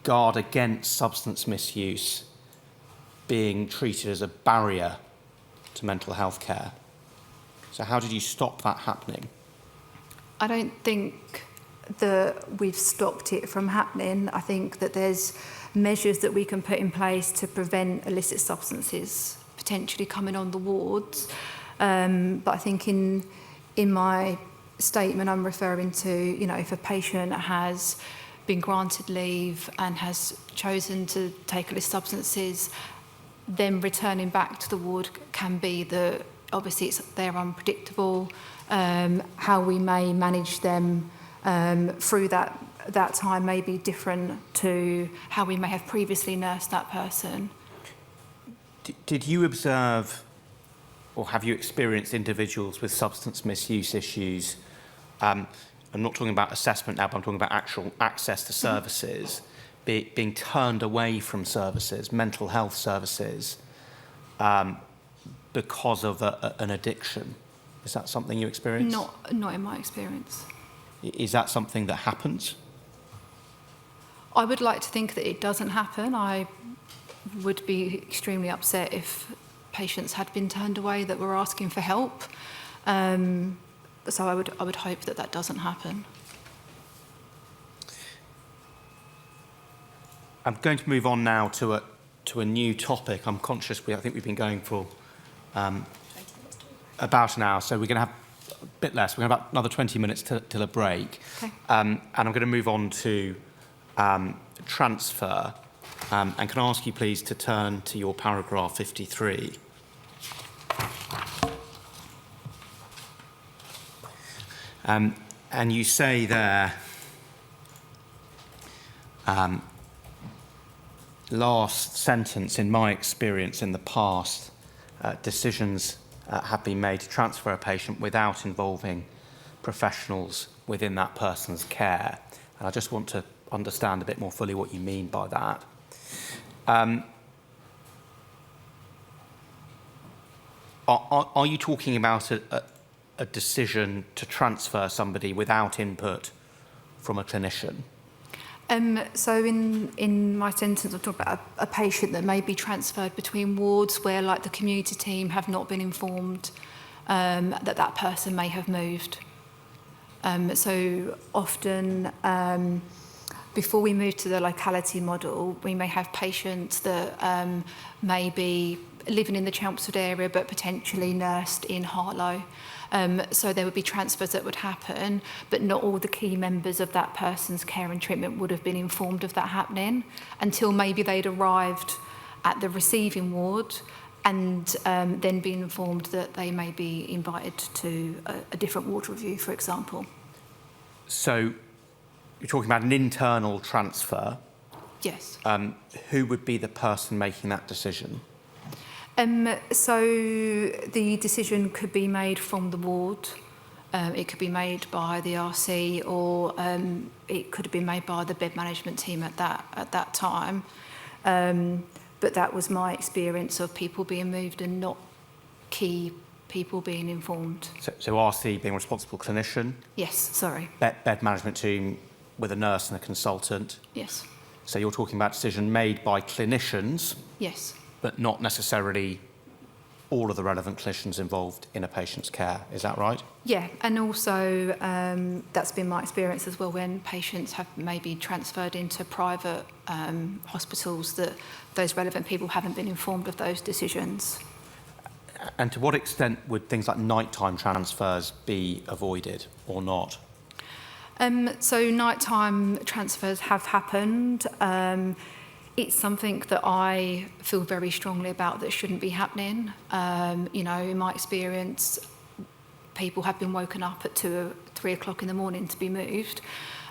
guard against substance misuse being treated as a barrier to mental health care? So how did you stop that happening? I don't think that we've stopped it from happening. I think that there's measures that we can put in place to prevent illicit substances potentially coming on the wards. But I think in my statement, I'm referring to, you know, if a patient has been granted leave and has chosen to take illicit substances, then returning back to the ward can be obviously they're unpredictable. How we may manage them through that time may be different to how we may have previously nursed that person. Did you observe or have you experienced individuals with substance misuse issues? I'm not talking about assessment now, but I'm talking about actual access to services, being turned away from services, mental health services, because of an addiction. Is that something you experience? Not in my experience. Is that something that happens? I would like to think that it doesn't happen. I would be extremely upset if patients had been turned away that were asking for help. So I would hope that doesn't happen. I'm going to move on now to a new topic. I'm conscious I think we've been going for about an hour, so we're going to have a bit less. We're going to have about another 20 minutes till a break. Okay. And I'm going to move on to transfer. And can I ask you please to turn to your paragraph 53. And you say there, last sentence, in my experience in the past, decisions have been made to transfer a patient without involving professionals within that person's care. And I just want to understand a bit more fully what you mean by that. Are you talking about a decision to transfer somebody without input from a clinician? So in my sentence, I've talked about a patient that may be transferred between wards where, like, the community team have not been informed that person may have moved. So often, before we move to the locality model, we may have patients that may be living in the Chelmsford area but potentially nursed in Harlow. So there would be transfers that would happen, but not all the key members of that person's care and treatment would have been informed of that happening until maybe they'd arrived at the receiving ward and then been informed that they may be invited to a different ward review, for example. So you're talking about an internal transfer. Yes. Who would be the person making that decision? So the decision could be made from the ward. It could be made by the RC, or it could have been made by the bed management team at that time. But that was my experience of people being moved and not key people being informed. So RC being a responsible clinician? Yes, sorry. Bed management team with a nurse and a consultant? Yes. So you're talking about decision made by clinicians? Yes. But not necessarily all of the relevant clinicians involved in a patient's care. Is that right? Yeah, and also that's been my experience as well when patients have maybe transferred into private hospitals, that those relevant people haven't been informed of those decisions. And to what extent would things like nighttime transfers be avoided or not? So nighttime transfers have happened. It's something that I feel very strongly about that shouldn't be happening. You know, in my experience, people have been woken up at 3 o'clock in the morning to be moved.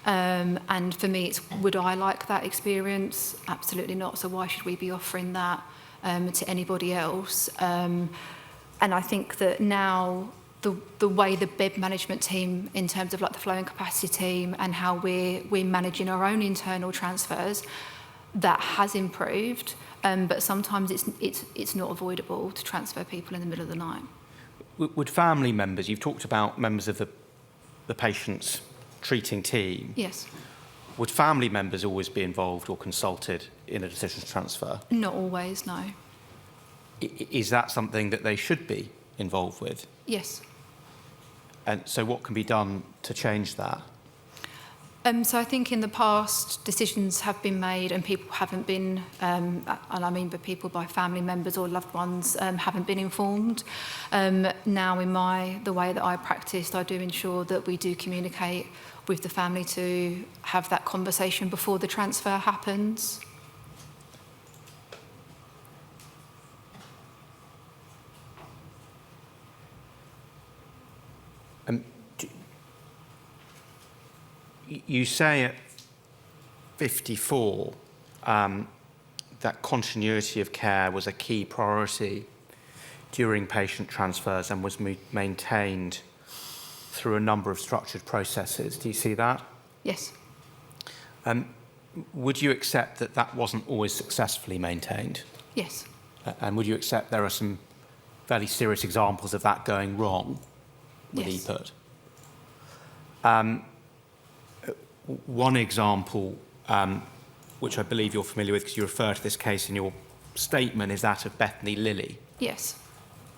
And for me, would I like that experience? Absolutely not. So why should we be offering that to anybody else? And I think that now the way the bed management team, in terms of like the flow and capacity team, and how we're managing our own internal transfers, that has improved, but sometimes it's not avoidable to transfer people in the middle of the night. Would family members, you've talked about members of the patient's treating team. Yes. Would family members always be involved or consulted in a decision to transfer? Not always, no. Is that something that they should be involved with? Yes. And so what can be done to change that? So I think in the past, decisions have been made and people haven't been, and I mean by people, by family members or loved ones, haven't been informed. Now in the way that I practiced, I do ensure that we do communicate with the family to have that conversation before the transfer happens. You say at 54 that continuity of care was a key priority during patient transfers and was maintained through a number of structured processes. Do you see that? Yes. Would you accept that that wasn't always successfully maintained? Yes. And would you accept there are some fairly serious examples of that going wrong with Yes. EPUT? One example, which I believe you're familiar with because you refer to this case in your statement, is that of Bethany Lilly. Yes.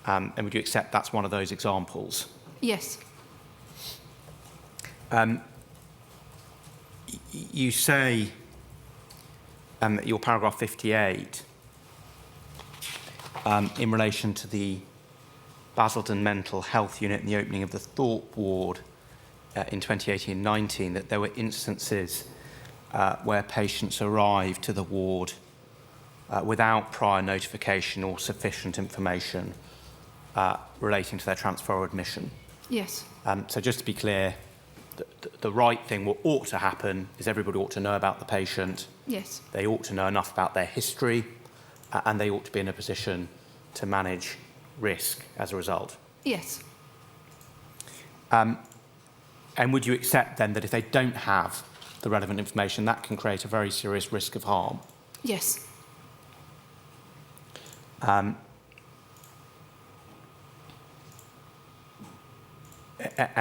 And would you accept that's one of those examples? Yes. You say your paragraph 58 in relation to the Basildon Mental Health Unit and the opening of the Thorpe ward in 2018-19 that there were instances where patients arrived to the ward without prior notification or sufficient information relating to their transfer or admission. Yes. So just to be clear, the right thing, what ought to happen, is everybody ought to know about the patient. Yes. They ought to know enough about their history, and they ought to be in a position to manage risk as a result. Yes. And would you accept then that if they don't have the relevant information, that can create a very serious risk of harm? Yes. And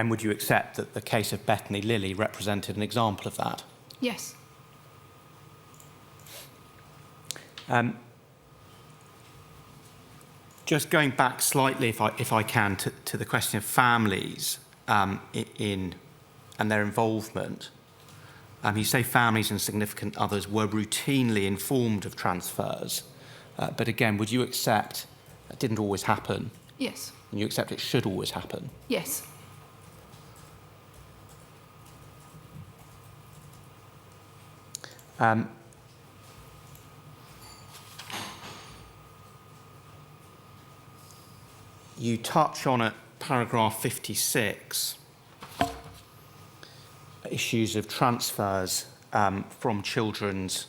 would you accept that the case of Bethany Lilly represented an example of that? Yes. Just going back slightly, if I can, to the question of families and their involvement. You say families and significant others were routinely informed of transfers, but again, would you accept that didn't always happen? Yes. And you accept it should always happen? Yes. You touch on at paragraph 56 issues of transfers from children's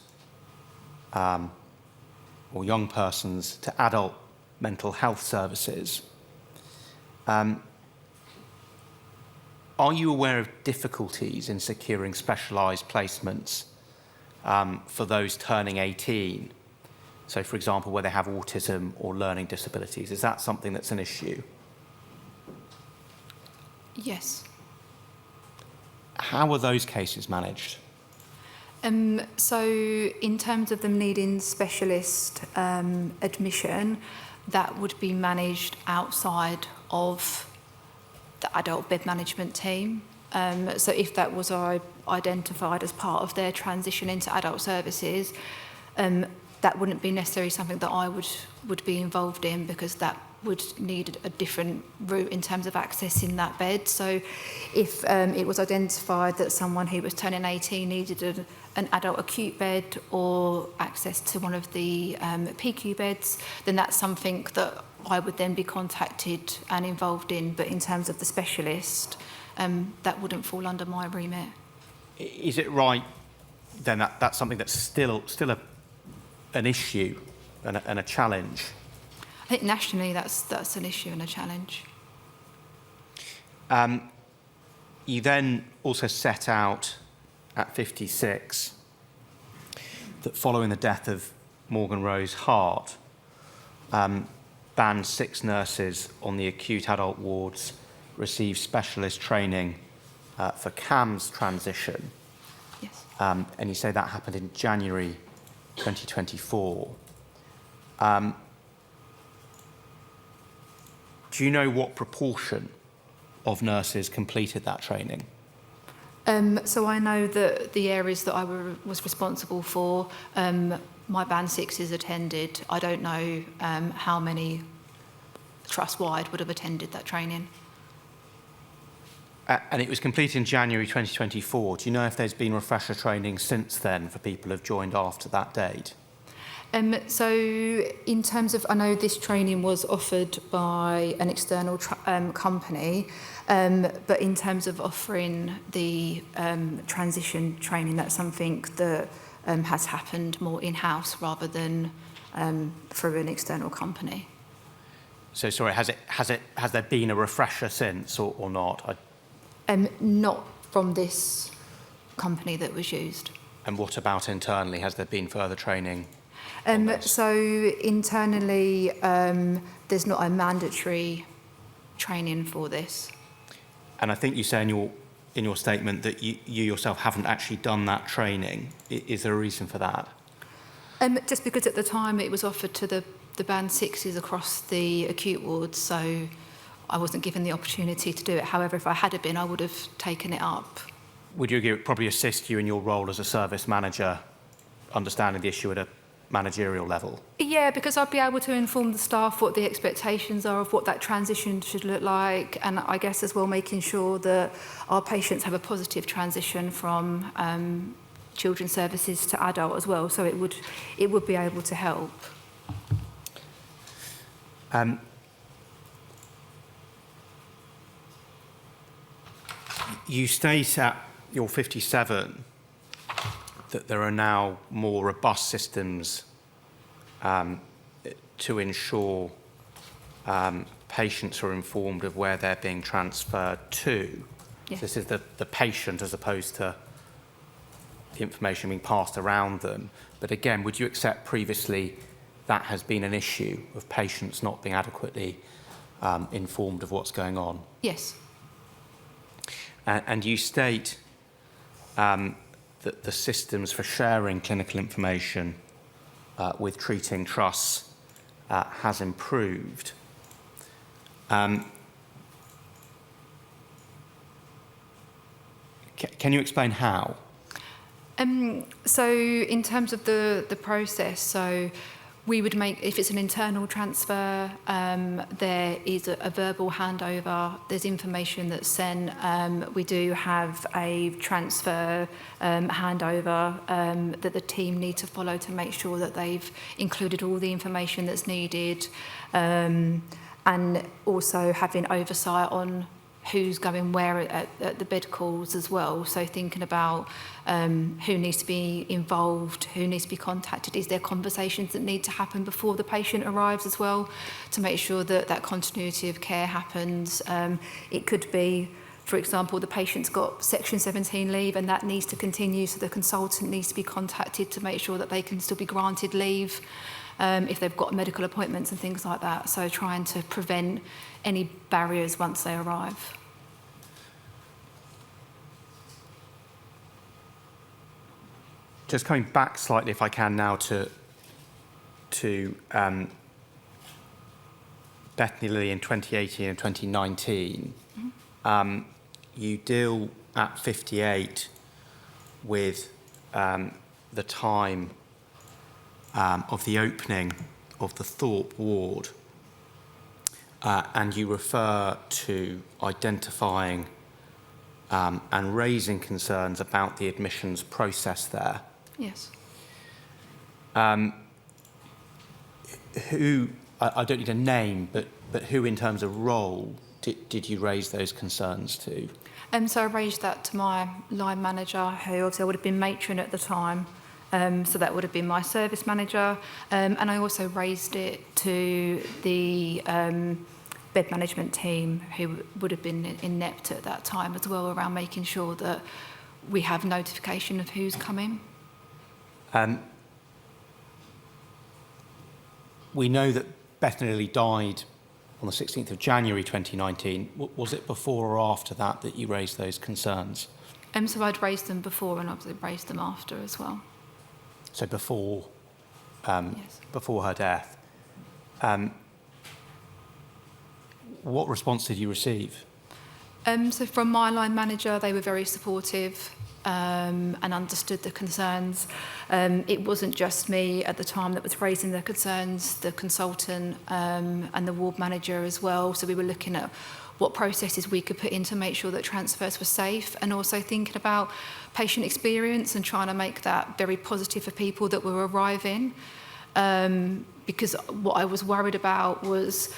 or young persons to adult mental health services. Are you aware of difficulties in securing specialised placements for those turning 18? So, for example, where they have autism or learning disabilities. Is that something that's an issue? Yes. How are those cases managed? So in terms of them needing specialist admission, that would be managed outside of the adult bed management team. So if that was identified as part of their transition into adult services, that wouldn't be necessarily something that I would be involved in, because that would need a different route in terms of accessing that bed. So if it was identified that someone who was turning 18 needed an adult acute bed or access to one of the PQ beds, then that's something that I would then be contacted and involved in. But in terms of the specialist, that wouldn't fall under my remit. Is it right then that that's something that's still an issue and a challenge? I think nationally that's an issue and a challenge. You then also set out at 56 that following the death of Morgan Rose Hart, band 6 nurses on the acute adult wards received specialist training for CAMS transition. Yes. And you say that happened in January 2024. Do you know what proportion of nurses completed that training? So I know that the areas that I was responsible for, my band sixes attended. I don't know how many trust-wide would have attended that training. And it was completed in January 2024. Do you know if there's been refresher training since then for people who have joined after that date? So in terms of, I know this training was offered by an external company, but in terms of offering the transition training, that's something that has happened more in-house rather than through an external company. So sorry, has there been a refresher since or not? Not from this company that was used. And what about internally? Has there been further training? So internally, there's not a mandatory training for this. And I think you say in your statement that you yourself haven't actually done that training. Is there a reason for that? Just because at the time it was offered to the band sixes across the acute wards, so I wasn't given the opportunity to do it. However, if I had been, I would have taken it up. Would you agree it would probably assist you in your role as a service manager, understanding the issue at a managerial level? Yeah, because I'd be able to inform the staff what the expectations are of what that transition should look like, and I guess as well making sure that our patients have a positive transition from children's services to adult as well, so it would be able to help. You state at your 57 that there are now more robust systems to ensure patients are informed of where they're being transferred to. Yes. This is the patient as opposed to the information being passed around them. But again, would you accept previously that has been an issue of patients not being adequately informed of what's going on? Yes. And you state that the systems for sharing clinical information with treating trusts has improved. Can you explain how? So in terms of the process, so we would make, if it's an internal transfer, there is a verbal handover, there's information that's sent. We do have a transfer handover that the team need to follow to make sure that they've included all the information that's needed, and also having oversight on who's going where at the bed calls as well. So thinking about who needs to be involved, who needs to be contacted. Is there conversations that need to happen before the patient arrives as well to make sure that that continuity of care happens? It could be, for example, the patient's got Section 17 leave and that needs to continue, so the consultant needs to be contacted to make sure that they can still be granted leave if they've got medical appointments and things like that. So trying to prevent any barriers once they arrive. Just coming back slightly, if I can now, to Bethany Lilly in 2018 and 2019. Mm-hmm. You deal at 58 with the time of the opening of the Thorpe ward, and you refer to identifying and raising concerns about the admissions process there. Yes. Who, I don't need a name, but who in terms of role did you raise those concerns to? So I raised that to my line manager, who obviously would have been matron at the time. So that would have been my service manager. And I also raised it to the bed management team, who would have been inept at that time as well, around making sure that we have notification of who's coming. We know that Bethany Lilly died on the 16th of January 2019. Was it before or after that you raised those concerns? So I'd raised them before and obviously raised them after as well. So before, Yes. before her death. What response did you receive? So from my line manager, they were very supportive and understood the concerns. It wasn't just me at the time that was raising the concerns, the consultant and the ward manager as well. So we were looking at what processes we could put in to make sure that transfers were safe, and also thinking about patient experience and trying to make that very positive for people that were arriving. Because what I was worried about was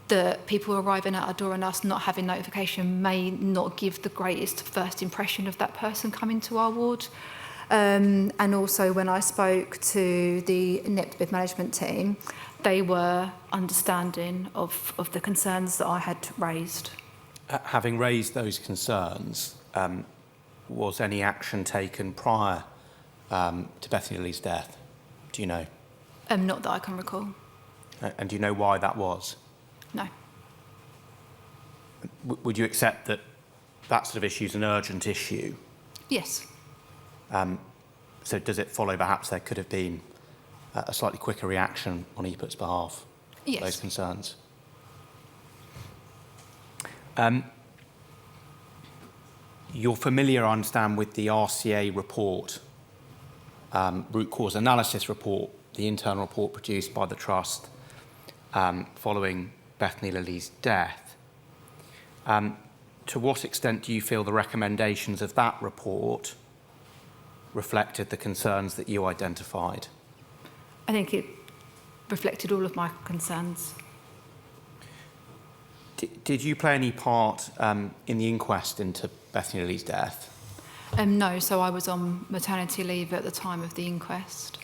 that people arriving at our door and us not having notification may not give the greatest first impression of that person coming to our ward. And also when I spoke to the inept bed management team, they were understanding of the concerns that I had raised. Having raised those concerns, was any action taken prior to Bethany Lily's death? Do you know? Not that I can recall. And do you know why that was? No. Would you accept that that sort of issue is an urgent issue? Yes. So does it follow perhaps there could have been a slightly quicker reaction on EPUT's behalf? Yes. Those concerns? You're familiar, I understand, with the RCA report, root cause analysis report, the internal report produced by the Trust following Bethany Lily's death. To what extent do you feel the recommendations of that report reflected the concerns that you identified? I think it reflected all of my concerns. Did you play any part in the inquest into Bethany Lily's death? No, so I was on maternity leave at the time of the inquest.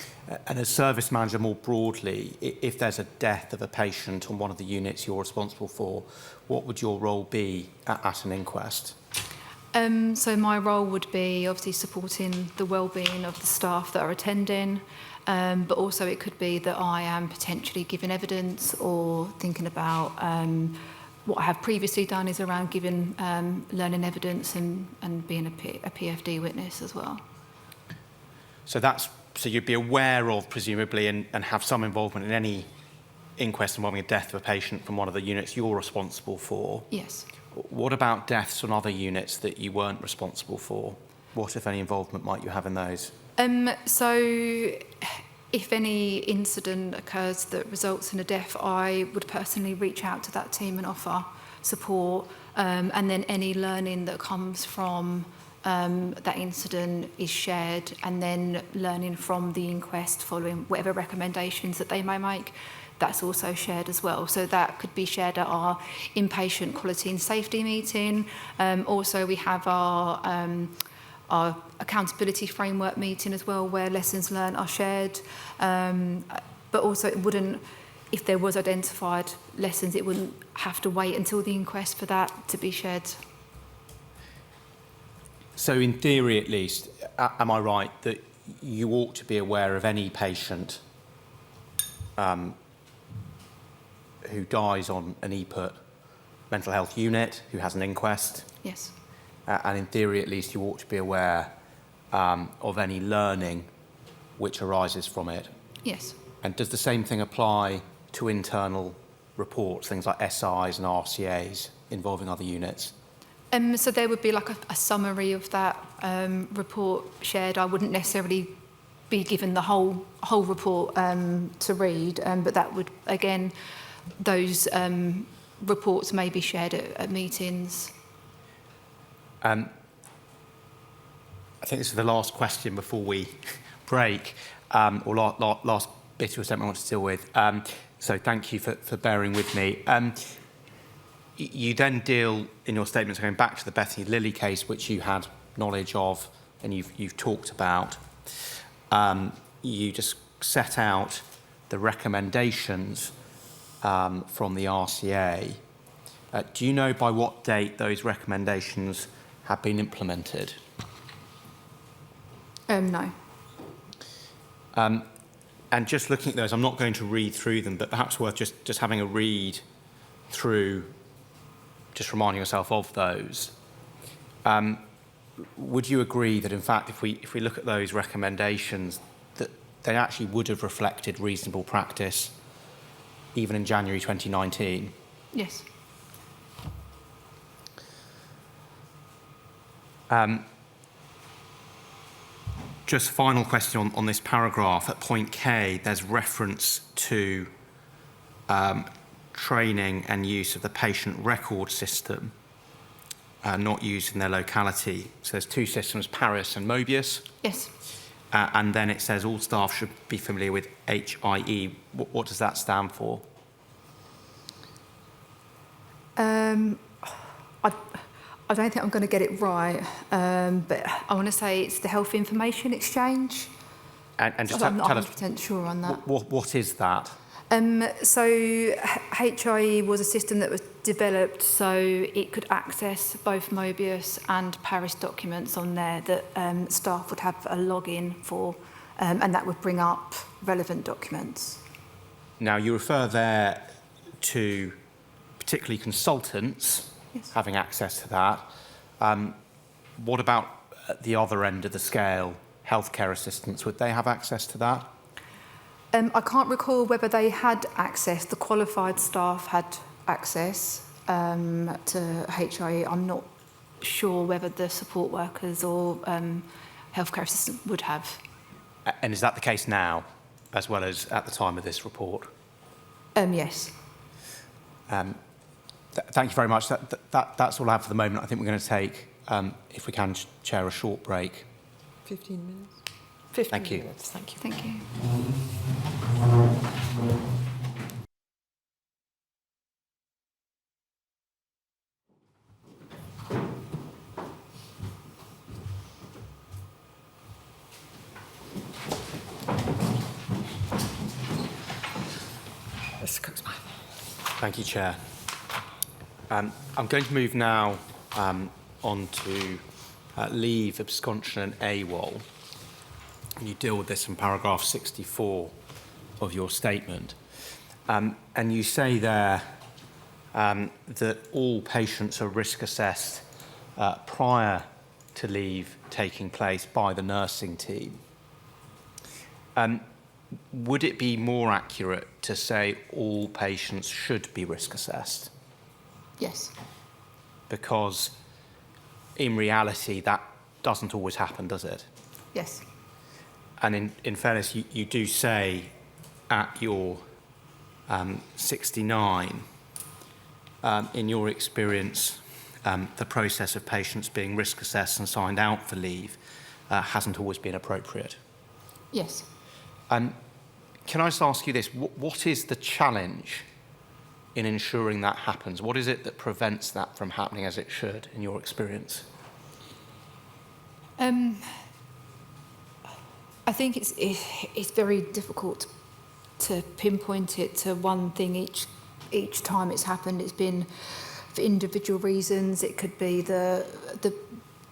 And as service manager more broadly, if there's a death of a patient on one of the units you're responsible for, what would your role be at an inquest? So my role would be obviously supporting the well-being of the staff that are attending, but also it could be that I am potentially giving evidence or thinking about what I have previously done is around giving learning evidence and being a PFD witness as well. So you'd be aware of, presumably, and have some involvement in any inquest involving a death of a patient from one of the units you're responsible for? Yes. What about deaths on other units that you weren't responsible for? What, if any, involvement might you have in those? So if any incident occurs that results in a death, I would personally reach out to that team and offer support. And then any learning that comes from that incident is shared, and then learning from the inquest following whatever recommendations that they may make, that's also shared as well. So that could be shared at our inpatient quality and safety meeting. Also, we have our accountability framework meeting as well, where lessons learned are shared. But also it wouldn't, if there was identified lessons, it wouldn't have to wait until the inquest for that to be shared. So in theory, at least, am I right that you ought to be aware of any patient who dies on an EPUT mental health unit, who has an inquest? Yes. And in theory, at least, you ought to be aware of any learning which arises from it? Yes. And does the same thing apply to internal reports, things like SIs and RCAs involving other units? So there would be like a summary of that report shared. I wouldn't necessarily be given the whole report to read, but that would, again, those reports may be shared at meetings. I think this is the last question before we break, or last bit or something I want to deal with. So thank you for bearing with me. You then deal, in your statements, going back to the Bethany Lily case, which you had knowledge of and you've talked about. You just set out the recommendations from the RCA. Do you know by what date those recommendations have been implemented? No. And just looking at those, I'm not going to read through them, but perhaps worth just having a read through, just reminding yourself of those. Would you agree that, in fact, if we look at those recommendations, that they actually would have reflected reasonable practice even in January 2019? Yes. Just final question on this paragraph. At point K, there's reference to training and use of the patient record system not used in their locality. So there's two systems, Paris and Mobius. Yes. And then it says all staff should be familiar with HIE. What does that stand for? I don't think I'm going to get it right, but I want to say it's the Health Information Exchange. And just I'm not tell us 100% sure on that. What is that? So HIE was a system that was developed so it could access both Mobius and Paris documents on there that staff would have a login for, and that would bring up relevant documents. Now, you refer there to particularly consultants having access to that. What about at the other end of the scale, healthcare assistants? Would they have access to that? I can't recall whether they had access. The qualified staff had access to HIE. I'm not sure whether the support workers or healthcare assistants would have. And is that the case now, as well as at the time of this report? Yes. Thank you very much. That's all I have for the moment. I think we're going to take, if we can, Chair, a short break. 15 minutes? 15 Thank you. minutes, thank you. Thank you. Thank you, Chair. I'm going to move now on to leave, absconsion and AWOL. And you deal with this in paragraph 64 of your statement. And you say there that all patients are risk assessed prior to leave taking place by the nursing team. Would it be more accurate to say all patients should be risk assessed? Yes. Because in reality, that doesn't always happen, does it? Yes. And in fairness, you do say at your 69, in your experience, the process of patients being risk assessed and signed out for leave hasn't always been appropriate. Yes. Can I just ask you this? What is the challenge in ensuring that happens? What is it that prevents that from happening as it should, in your experience? I think it's very difficult to pinpoint it to one thing each time it's happened. It's been for individual reasons. It could be the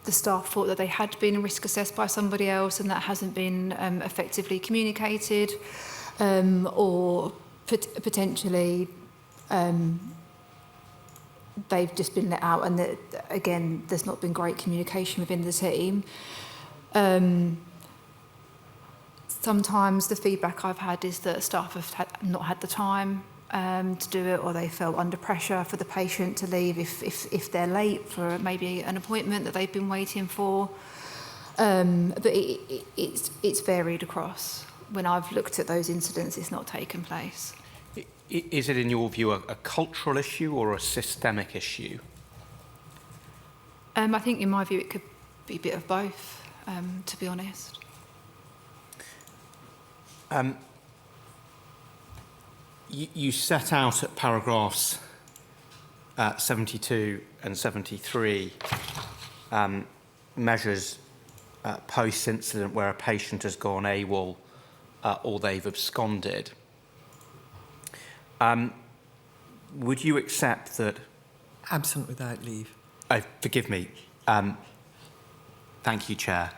staff thought that they had been risk assessed by somebody else and that hasn't been effectively communicated, or potentially they've just been let out and that, again, there's not been great communication within the team. Sometimes the feedback I've had is that staff have not had the time to do it, or they felt under pressure for the patient to leave if they're late for maybe an appointment that they've been waiting for. But it's varied across. When I've looked at those incidents, it's not taken place. Is it, in your view, a cultural issue or a systemic issue? I think, in my view, it could be a bit of both, to be honest. You set out at paragraphs 72 and 73 measures post-incident where a patient has gone AWOL or they've absconded. Would you accept that... Absent without leave. Oh, forgive me. Thank you, Chair.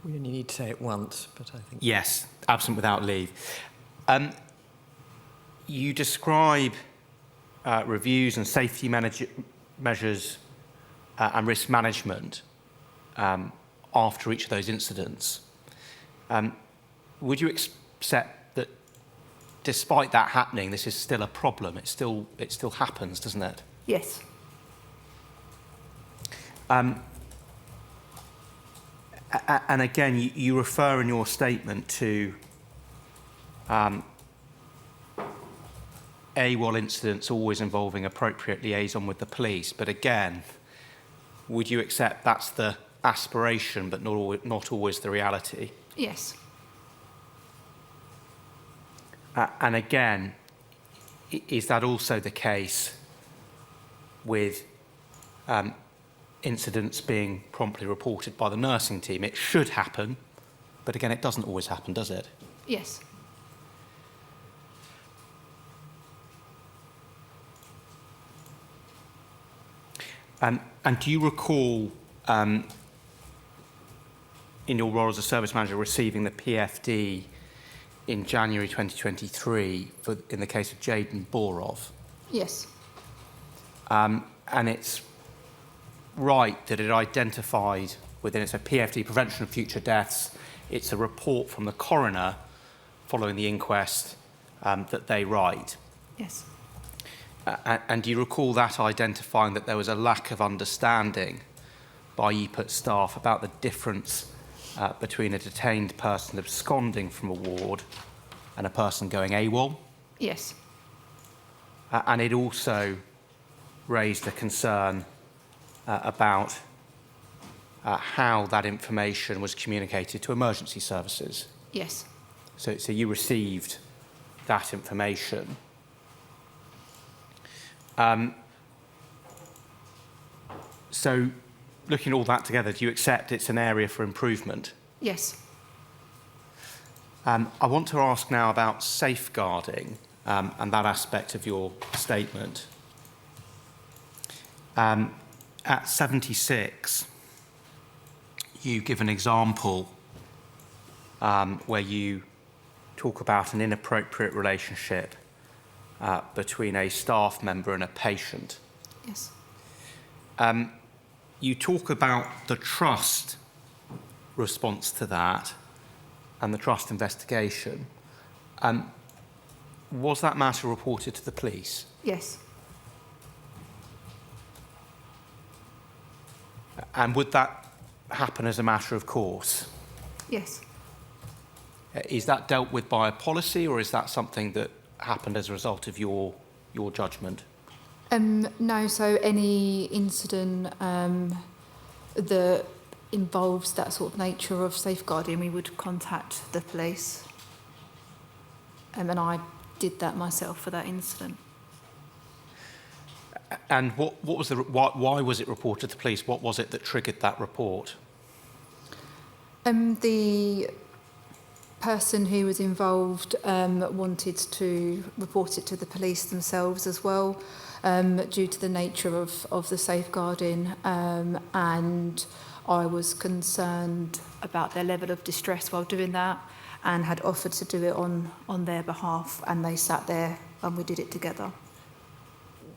We only need to say it once, but I think... Yes, absent without leave. You describe reviews and safety measures and risk management after each of those incidents. Would you accept that despite that happening, this is still a problem? It still happens, doesn't it? Yes. And again, you refer in your statement to AWOL incidents always involving appropriate liaison with the police. But again, would you accept that's the aspiration but not always the reality? Yes. And again, is that also the case with incidents being promptly reported by the nursing team? It should happen, but again, it doesn't always happen, does it? Yes. And do you recall, in your role as a service manager, receiving the PFD in January 2023 in the case of Jaden Borov? Yes. And it's right that it identified within it, so PFD, Prevention of Future Deaths, it's a report from the coroner following the inquest that they write. Yes. And do you recall that identifying that there was a lack of understanding by EPUT staff about the difference between a detained person absconding from a ward and a person going AWOL? Yes. And it also raised a concern about how that information was communicated to emergency services. Yes. So you received that information. So looking at all that together, do you accept it's an area for improvement? Yes. I want to ask now about safeguarding and that aspect of your statement. At 76, you give an example where you talk about an inappropriate relationship between a staff member and a patient. Yes. You talk about the trust response to that and the trust investigation. Was that matter reported to the police? Yes. And would that happen as a matter of course? Yes. Is that dealt with by a policy, or is that something that happened as a result of your judgment? No, so any incident that involves that sort of nature of safeguarding, we would contact the police. And I did that myself for that incident. And what was why was it reported to the police? What was it that triggered that report? The person who was involved wanted to report it to the police themselves as well, due to the nature of the safeguarding, and I was concerned about their level of distress while doing that, and had offered to do it on their behalf, and they sat there and we did it together.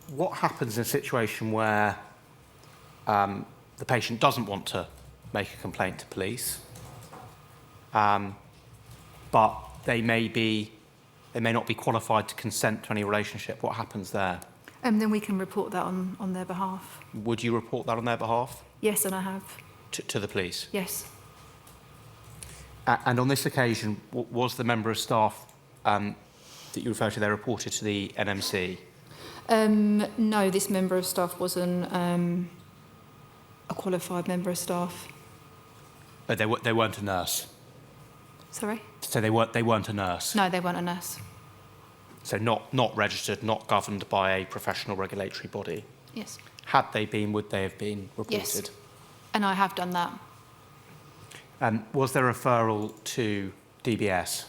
What happens in a situation where the patient doesn't want to make a complaint to police, but they may not be qualified to consent to any relationship? What happens there? And then we can report that on their behalf. Would you report that on their behalf? Yes, and I have. To the police? Yes. And on this occasion, was the member of staff that you refer to there reported to the NMC? No, this member of staff wasn't a qualified member of staff. But they weren't a nurse? Sorry? So they weren't a nurse? No, they weren't a nurse. So not registered, not governed by a professional regulatory body? Yes. Had they been, would they have been reported? Yes. And I have done that. Was there a referral to DBS?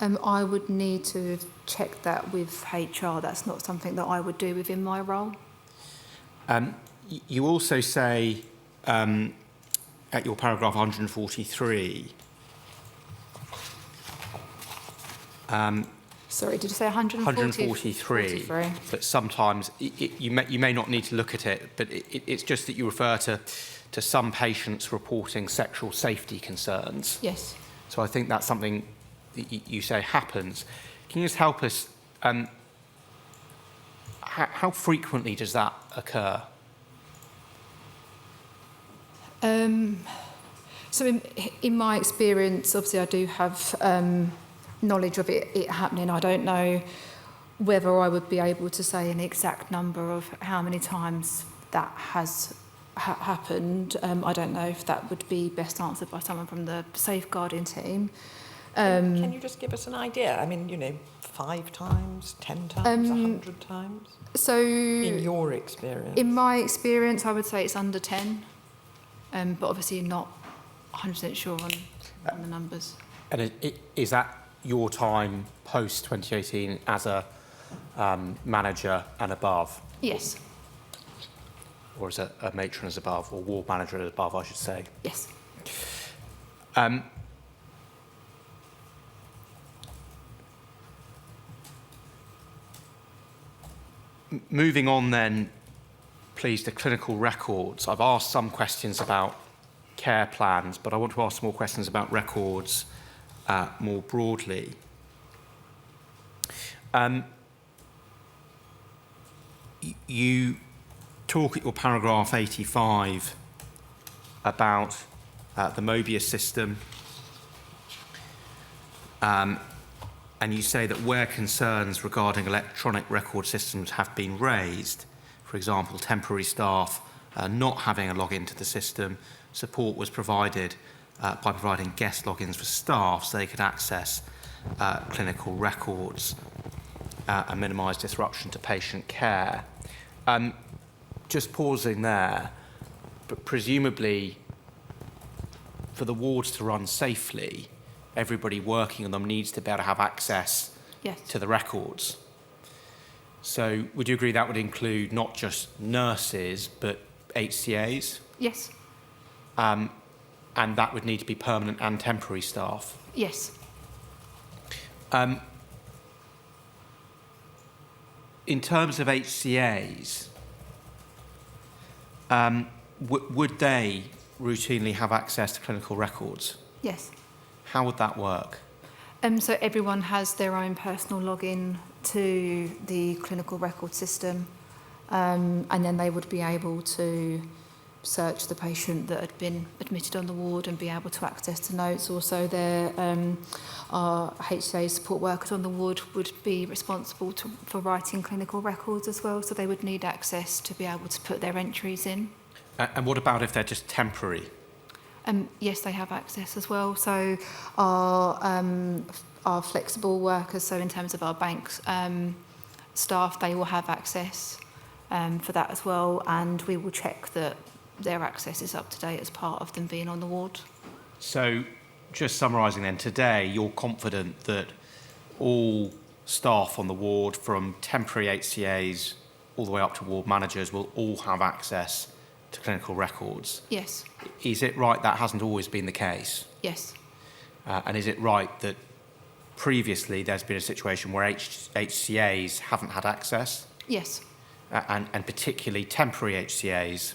I would need to have checked that with HR. That's not something that I would do within my role. You also say at your paragraph 143. Sorry, did you say 143? But sometimes you may not need to look at it, but it's just that you refer to some patients reporting sexual safety concerns. Yes. So I think that's something that you say happens. Can you just help us? How frequently does that occur? So in my experience, obviously I do have knowledge of it happening. I don't know whether I would be able to say an exact number of how many times that has happened. I don't know if that would be best answered by someone from the safeguarding team. Can you just give us an idea? I mean, 5 times, 10 times, 100 times? So In your experience? in my experience, I would say it's under 10, but obviously not 100% sure on the numbers. And is that your time post 2018 as a manager and above? Yes. Or as a matron as above, or ward manager as above, I should say? Yes. Moving on then, please, to clinical records. I've asked some questions about care plans, but I want to ask more questions about records more broadly. You talk at your paragraph 85 about the Mobius system, and you say that where concerns regarding electronic record systems have been raised, for example, temporary staff not having a login to the system, support was provided by providing guest logins for staff so they could access clinical records and minimise disruption to patient care. Just pausing there, but presumably for the wards to run safely, everybody working on them needs to be able to have access Yes. to the records. So would you agree that would include not just nurses, but HCAs? Yes. And that would need to be permanent and temporary staff? Yes. In terms of HCAs, would they routinely have access to clinical records? Yes. How would that work? So everyone has their own personal login to the clinical record system, and then they would be able to search the patient that had been admitted on the ward and be able to access the notes. Also, our HCA support workers on the ward would be responsible for writing clinical records as well, so they would need access to be able to put their entries in. And what about if they're just temporary? Yes, they have access as well. So our flexible workers, so in terms of our banks staff, they will have access for that as well, and we will check that their access is up to date as part of them being on the ward. So, just summarising then, today you're confident that all staff on the ward, from temporary HCAs all the way up to ward managers, will all have access to clinical records? Yes. Is it right that hasn't always been the case? Yes. And is it right that previously there's been a situation where HCAs haven't had access? Yes. And particularly temporary HCAs?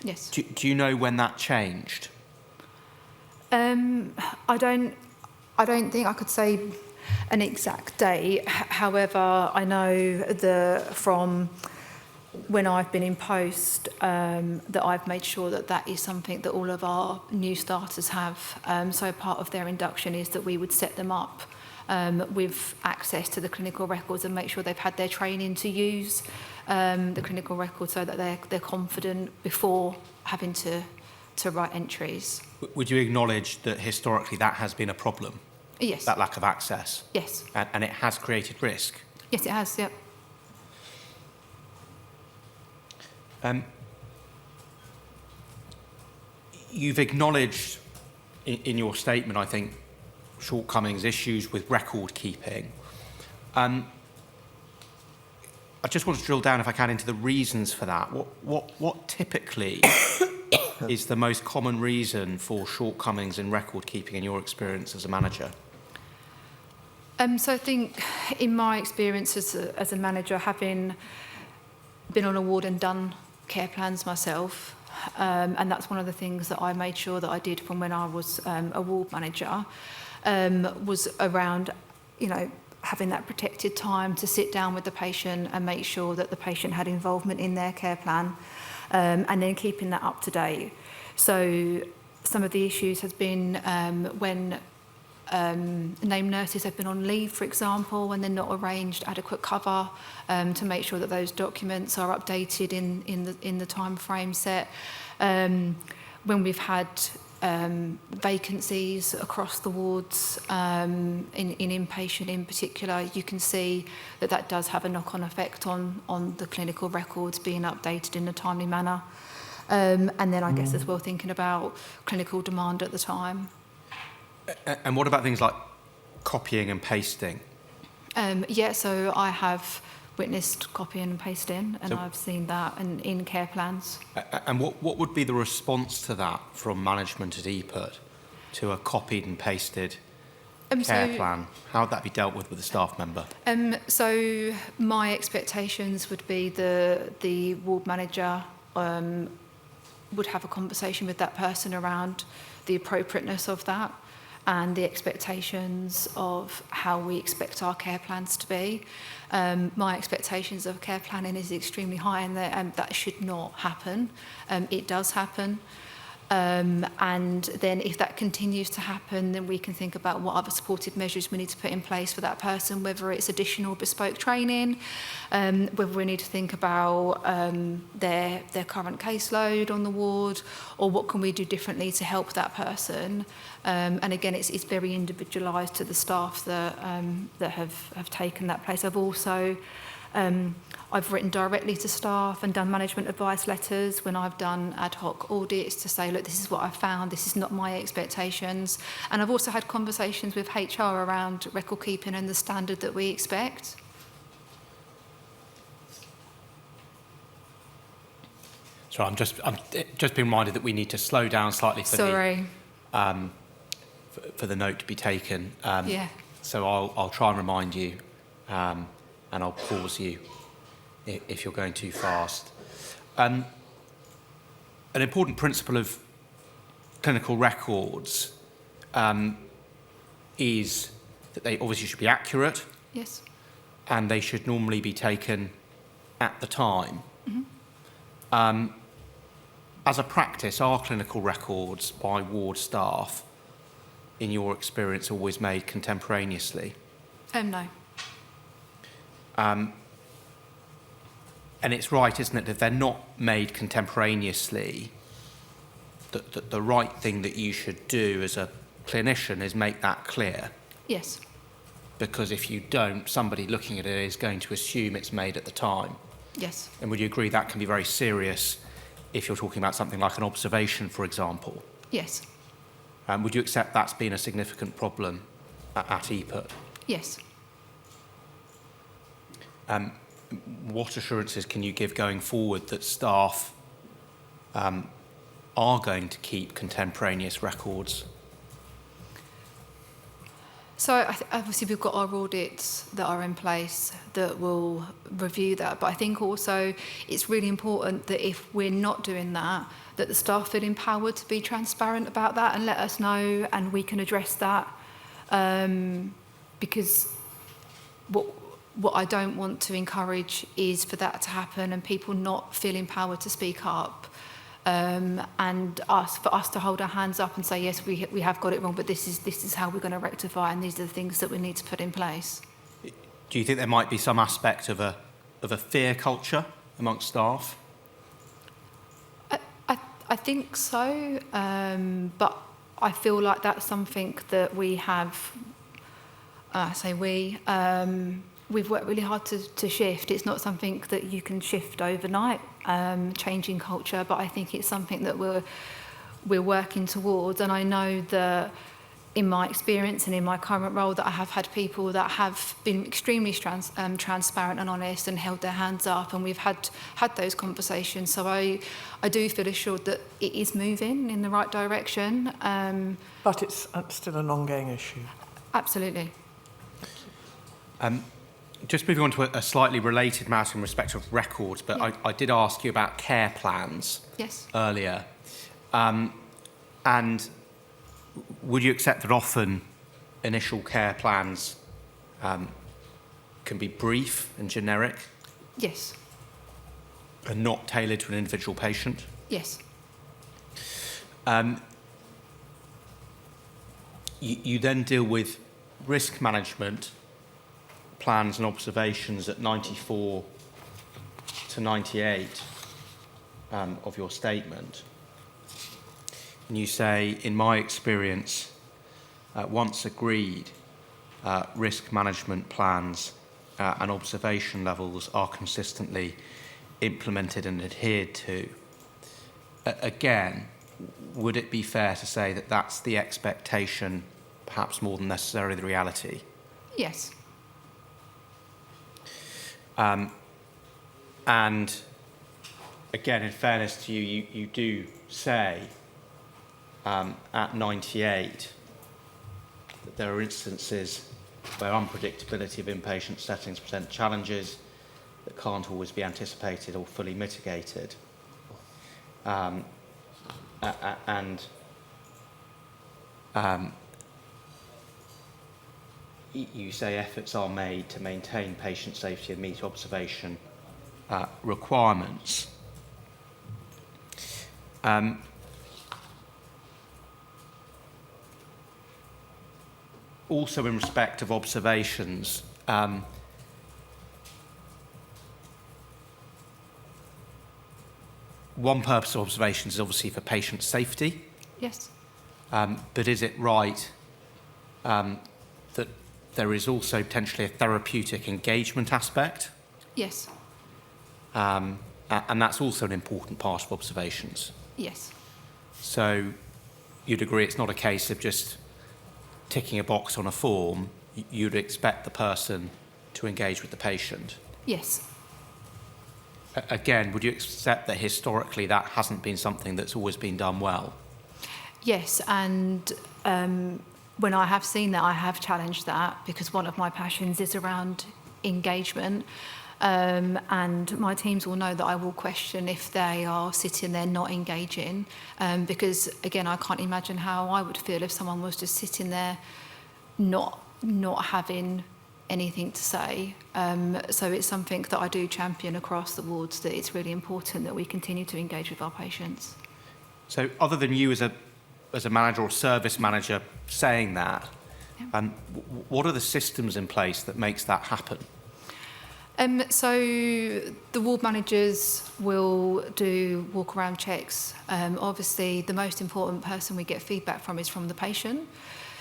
Yes. Do you know when that changed? I don't think I could say an exact date. However, I know from when I've been in post that I've made sure that is something that all of our new starters have. So part of their induction is that we would set them up with access to the clinical records and make sure they've had their training to use the clinical records so that they're confident before having to write entries. Would you acknowledge that historically that has been a problem? Yes. That lack of access? Yes. And it has created risk? Yes, it has, yep. You've acknowledged in your statement, I think, shortcomings, issues with record keeping. I just want to drill down, if I can, into the reasons for that. What typically is the most common reason for shortcomings in record keeping in your experience as a manager? So I think in my experience as a manager, having been on a ward and done care plans myself, and that's one of the things that I made sure that I did from when I was a ward manager, was around, having that protected time to sit down with the patient and make sure that the patient had involvement in their care plan, and then keeping that up to date. So some of the issues has been when named nurses have been on leave, for example, when they're not arranged adequate cover to make sure that those documents are updated in the time frame set. When we've had vacancies across the wards, in inpatient in particular, you can see that does have a knock-on effect on the clinical records being updated in a timely manner. And then I guess as well thinking about clinical demand at the time. And what about things like copying and pasting? Yeah, so I have witnessed copying and pasting, and So- I've seen that in care plans. And what would be the response to that from management at EPUT to a copied and pasted care plan? How would that be dealt with a staff member? So my expectations would be the ward manager would have a conversation with that person around the appropriateness of that and the expectations of how we expect our care plans to be. My expectations of care planning is extremely high, and that should not happen. It does happen. And then if that continues to happen, then we can think about what other supportive measures we need to put in place for that person, whether it's additional bespoke training, whether we need to think about their current caseload on the ward, or what can we do differently to help that person. And again, it's very individualised to the staff that have taken that place. I've also I've written directly to staff and done management advice letters when I've done ad hoc audits to say, look, this is what I found, this is not my expectations. And I've also had conversations with HR around record keeping and the standard that we expect. So I'm just being reminded that we need to slow down slightly for for the note to be taken. Yeah. So I'll try and remind you, and I'll pause you if you're going too fast. An important principle of clinical records is that they obviously should be accurate. Yes. And they should normally be taken at the time. Mm-hmm. As a practice, are clinical records by ward staff, in your experience, always made contemporaneously? No. And it's right, isn't it, that they're not made contemporaneously, that the right thing that you should do as a clinician is make that clear. Yes. Because if you don't, somebody looking at it is going to assume it's made at the time. Yes. And would you agree that can be very serious if you're talking about something like an observation, for example? Yes. Would you accept that's been a significant problem at EPUT? Yes. What assurances can you give going forward that staff are going to keep contemporaneous records? So obviously we've got our audits that are in place that will review that, but I think also it's really important that if we're not doing that, that the staff feel empowered to be transparent about that and let us know, and we can address that. Because what I don't want to encourage is for that to happen and people not feel empowered to speak up. And for us to hold our hands up and say, yes, we have got it wrong, but this is how we're going to rectify, and these are the things that we need to put in place. Do you think there might be some aspect of a fear culture amongst staff? I think so, but I feel like that's something that we have. We've worked really hard to shift. It's not something that you can shift overnight, changing culture, but I think it's something that we're working towards. And I know that in my experience and in my current role that I have had people that have been extremely transparent and honest and held their hands up, and we've had those conversations. So I do feel assured that it is moving in the right direction. But it's still an ongoing issue. Absolutely. Just moving on to a slightly related matter in respect of records, but Yeah. I did ask you about care plans Yes. earlier. And would you accept that often initial care plans can be brief and generic Yes. and not tailored to an individual patient? Yes. You then deal with risk management plans and observations at 94 to 98 of your statement. And you say, in my experience, once agreed, risk management plans and observation levels are consistently implemented and adhered to. Again, would it be fair to say that that's the expectation, perhaps more than necessarily the reality? Yes. And again, in fairness to you, you do say at 98 that there are instances where unpredictability of inpatient settings present challenges that can't always be anticipated or fully mitigated. You say efforts are made to maintain patient safety and meet observation requirements. Also in respect of observations, one purpose of observations is obviously for patient safety. Yes. But is it right that there is also potentially a therapeutic engagement aspect? Yes. And that's also an important part of observations. Yes. So you'd agree it's not a case of just ticking a box on a form. You'd expect the person to engage with the patient. Yes. Again, would you accept that historically that hasn't been something that's always been done well? Yes, and when I have seen that, I have challenged that because one of my passions is around engagement. And my teams will know that I will question if they are sitting there not engaging, because again, I can't imagine how I would feel if someone was just sitting there not having anything to say. So it's something that I do champion across the wards, that it's really important that we continue to engage with our patients. So other than you as a manager or service manager saying that, Yeah. What are the systems in place that makes that happen? So the ward managers will do walk-around checks. Obviously, the most important person we get feedback from is from the patient.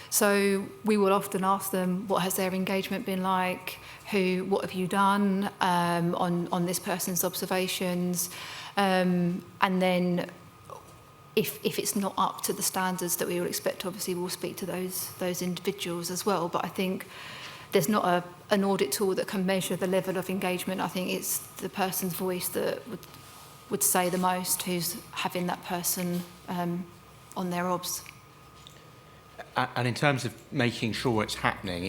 So we will often ask them, what has their engagement been like? What have you done on this person's observations? And then if it's not up to the standards that we would expect, obviously we'll speak to those individuals as well. But I think there's not an audit tool that can measure the level of engagement. I think it's the person's voice that would say the most, who's having that person on their obs. And in terms of making sure it's happening,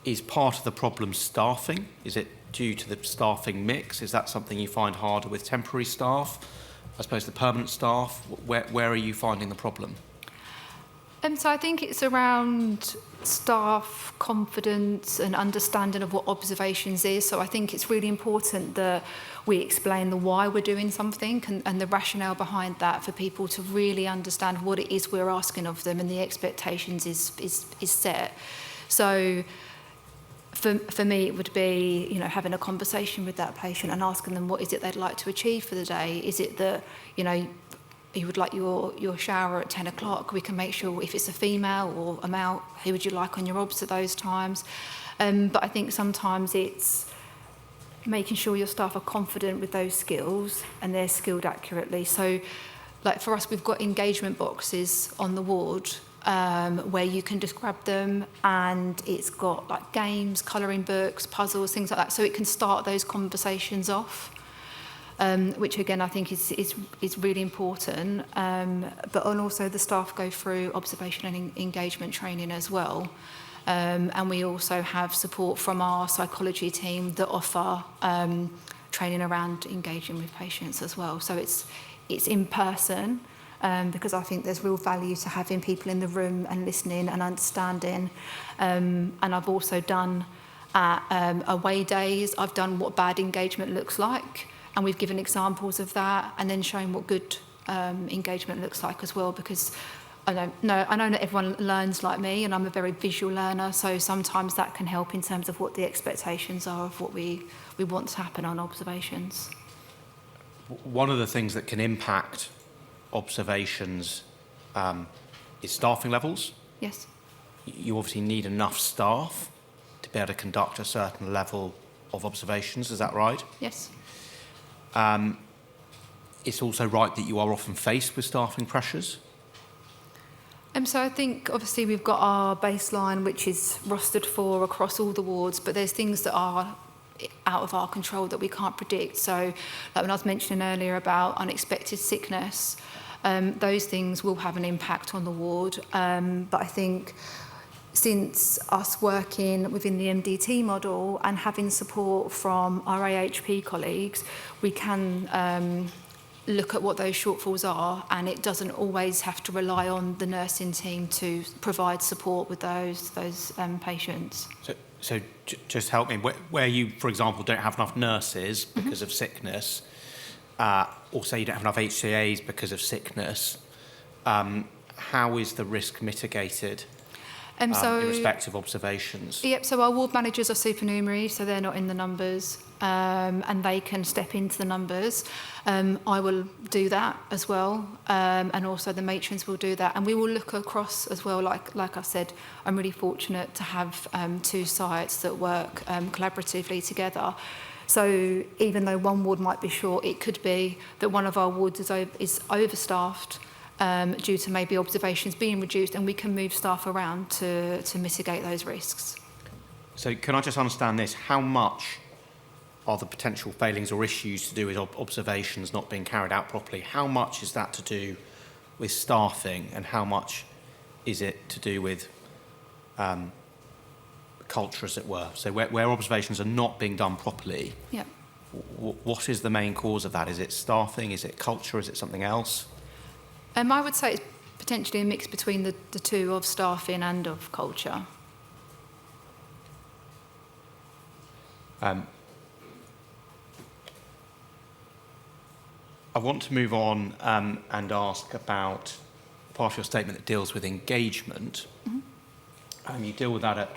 is part of the problem staffing? Is it due to the staffing mix? Is that something you find harder with temporary staff? I suppose the permanent staff, where are you finding the problem? So I think it's around staff confidence and understanding of what observations is. So I think it's really important that we explain the why we're doing something and the rationale behind that for people to really understand what it is we're asking of them, and the expectations is set. So for me, it would be, having a conversation with that patient and asking them what is it they'd like to achieve for the day. Is it that, you would like your shower at 10 o'clock? We can make sure if it's a female or a male, who would you like on your obs at those times? But I think sometimes it's making sure your staff are confident with those skills and they're skilled accurately. So, like for us, we've got engagement boxes on the ward where you can just grab them, and it's got like games, colouring books, puzzles, things like that, so it can start those conversations off. Which again I think is really important, but also the staff go through observation and engagement training as well, and we also have support from our psychology team that offer training around engaging with patients as well. So it's in person, because I think there's real value to having people in the room and listening and understanding, and I've also done away days. I've done what bad engagement looks like, and we've given examples of that, and then shown what good engagement looks like as well, because I know not everyone learns like me, and I'm a very visual learner, so sometimes that can help in terms of what the expectations are of what we want to happen on observations. One of the things that can impact observations is staffing levels. Yes. You obviously need enough staff to be able to conduct a certain level of observations, is that right? Yes. It's also right that you are often faced with staffing pressures. So I think obviously we've got our baseline, which is rostered for across all the wards, but there's things that are out of our control that we can't predict. So like when I was mentioning earlier about unexpected sickness, those things will have an impact on the ward. But I think since us working within the MDT model and having support from our AHP colleagues, we can look at what those shortfalls are, and it doesn't always have to rely on the nursing team to provide support with those patients. So just help me, where you, for example, don't have enough nurses because of sickness, or say you don't have enough HCAs because of sickness, how is the risk mitigated in respect of observations? Yep, so our ward managers are supernumerary, so they're not in the numbers, and they can step into the numbers. I will do that as well, and also the matrons will do that, and we will look across as well. Like I said, I'm really fortunate to have 2 sites that work collaboratively together. So even though one ward might be short, it could be that one of our wards is overstaffed due to maybe observations being reduced, and we can move staff around to mitigate those risks. So can I just understand this? How much are the potential failings or issues to do with observations not being carried out properly? How much is that to do with staffing, and how much is it to do with culture, as it were? So where observations are not being done properly, Yeah. what is the main cause of that? Is it staffing? Is it culture? Is it something else? I would say it's potentially a mix between the two, of staffing and of culture. I want to move on and ask about part of your statement that deals with engagement. Mm-hmm. You deal with that at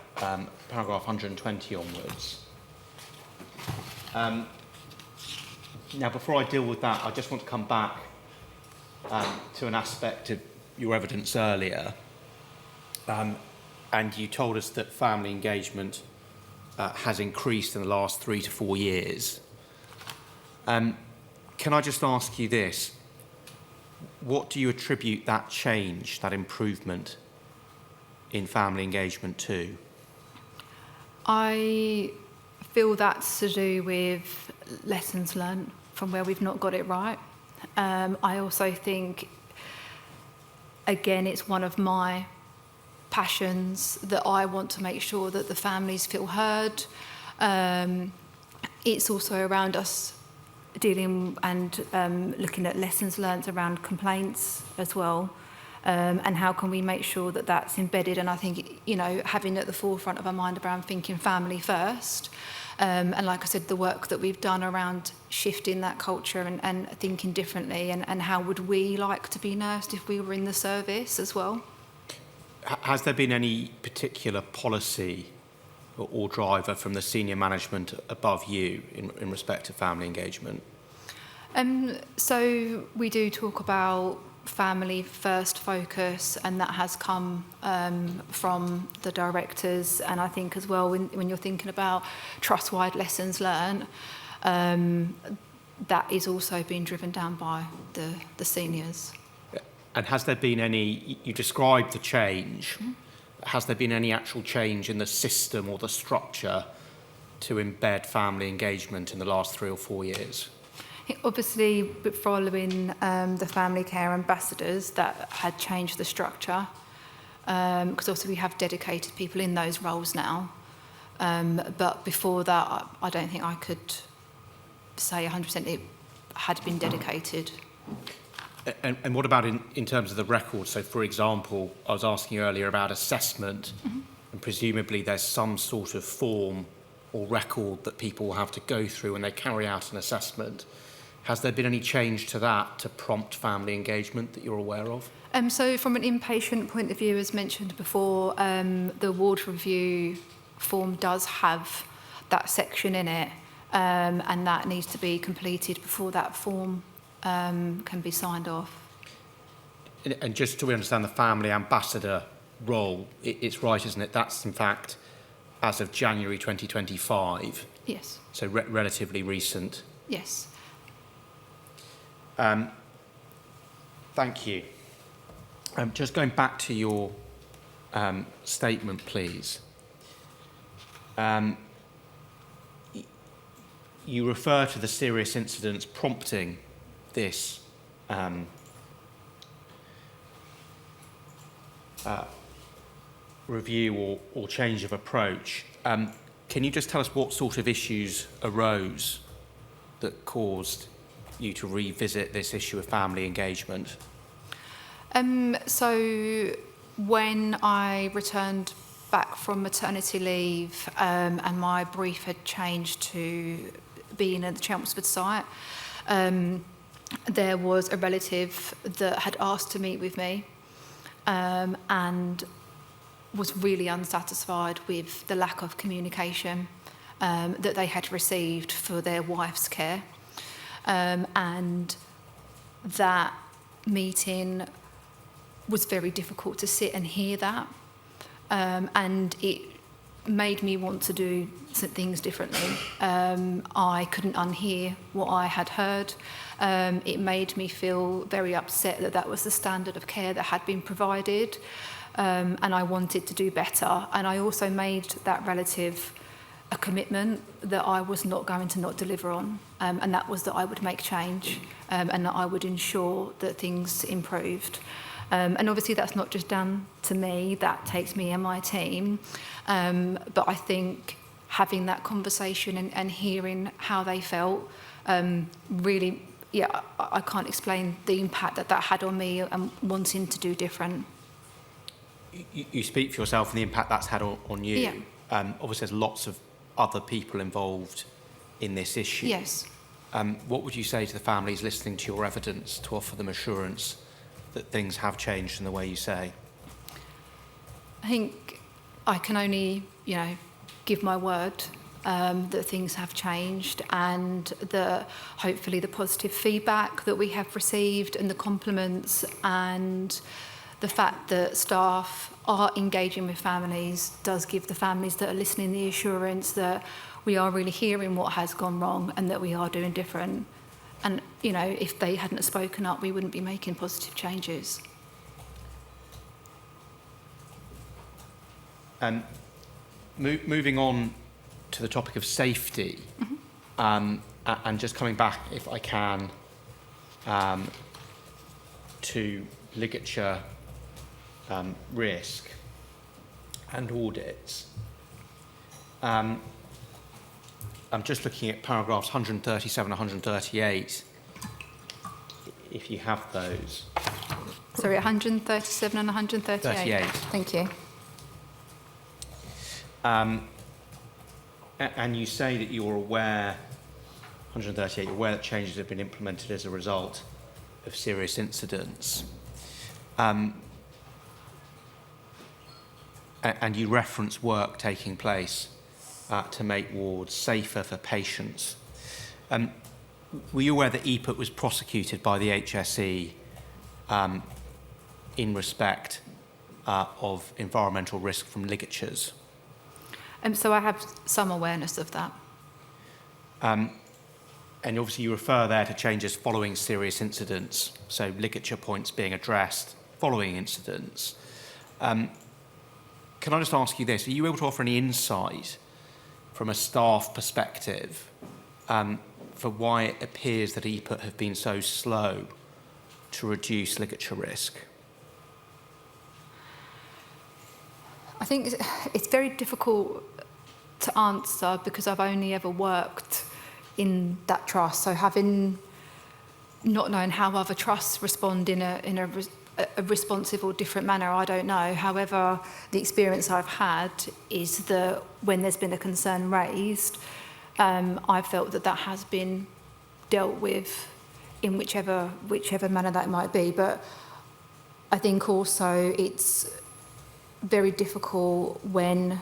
paragraph 120 onwards. Now, before I deal with that, I just want to come back to an aspect of your evidence earlier. And you told us that family engagement has increased in the last 3 to 4 years. Can I just ask you this? What do you attribute that change, that improvement in family engagement to? I feel that's to do with lessons learned from where we've not got it right. I also think, again, it's one of my passions that I want to make sure that the families feel heard. It's also around us dealing and looking at lessons learned around complaints as well, and how can we make sure that that's embedded. And I think, having at the forefront of our mind around thinking family first, and like I said, the work that we've done around shifting that culture and thinking differently, and how would we like to be nursed if we were in the service as well. Has there been any particular policy or driver from the senior management above you in respect to family engagement? So we do talk about family first focus, and that has come from the directors. And I think as well, when you're thinking about trust-wide lessons learned, that is also being driven down by the seniors. And has there been any, you described the change, has there been any actual change in the system or the structure to embed family engagement in the last 3 or 4 years? Obviously, following the family care ambassadors, that had changed the structure, because also we have dedicated people in those roles now. But before that, I don't think I could say 100% it had been dedicated. And what about in terms of the record? So, for example, I was asking you earlier about assessment, and presumably there's some sort of form or record that people will have to go through when they carry out an assessment. Has there been any change to that to prompt family engagement that you're aware of? So from an inpatient point of view, as mentioned before, the ward review form does have that section in it, and that needs to be completed before that form can be signed off. And just so we understand the family ambassador role, it's right, isn't it? That's in fact as of January 2025. Yes. So relatively recent. Yes. Thank you. Just going back to your statement, please. You refer to the serious incidents prompting this review or change of approach. Can you just tell us what sort of issues arose that caused you to revisit this issue of family engagement? So when I returned back from maternity leave and my brief had changed to being at the Chelmsford site, there was a relative that had asked to meet with me and was really unsatisfied with the lack of communication that they had received for their wife's care. And that meeting was very difficult to sit and hear that. And it made me want to do some things differently. I couldn't unhear what I had heard. It made me feel very upset that that was the standard of care that had been provided. And I wanted to do better. And I also made that relative a commitment that I was not going to not deliver on. And that was that I would make change and that I would ensure that things improved. And obviously that's not just down to me, that takes me and my team. But I think having that conversation and hearing how they felt, really, yeah, I can't explain the impact that that had on me and wanting to do different. You speak for yourself and the impact that's had on you. Yeah. Obviously there's lots of other people involved in this issue. Yes. What would you say to the families listening to your evidence to offer them assurance that things have changed in the way you say? I think I can only, give my word that things have changed and that hopefully the positive feedback that we have received and the compliments and the fact that staff are engaging with families does give the families that are listening the assurance that we are really hearing what has gone wrong and that we are doing different. And, if they hadn't spoken up, we wouldn't be making positive changes. Moving on to the topic of safety, and just coming back, if I can, to ligature risk and audits. I'm just looking at paragraphs 137 and 138, if you have those. Sorry, 137 and 138? 38. Thank you. And you say that you're aware, 138, you're aware that changes have been implemented as a result of serious incidents. And you reference work taking place to make wards safer for patients. Were you aware that EPUT was prosecuted by the HSE in respect of environmental risk from ligatures? So I have some awareness of that. And obviously you refer there to changes following serious incidents, so ligature points being addressed following incidents. Can I just ask you this? Are you able to offer any insight from a staff perspective for why it appears that EPUT have been so slow to reduce ligature risk? I think it's very difficult to answer because I've only ever worked in that trust. So having not known how other trusts respond in a responsive or different manner, I don't know. However, the experience I've had is that when there's been a concern raised, I've felt that has been dealt with in whichever manner that might be. But I think also it's very difficult when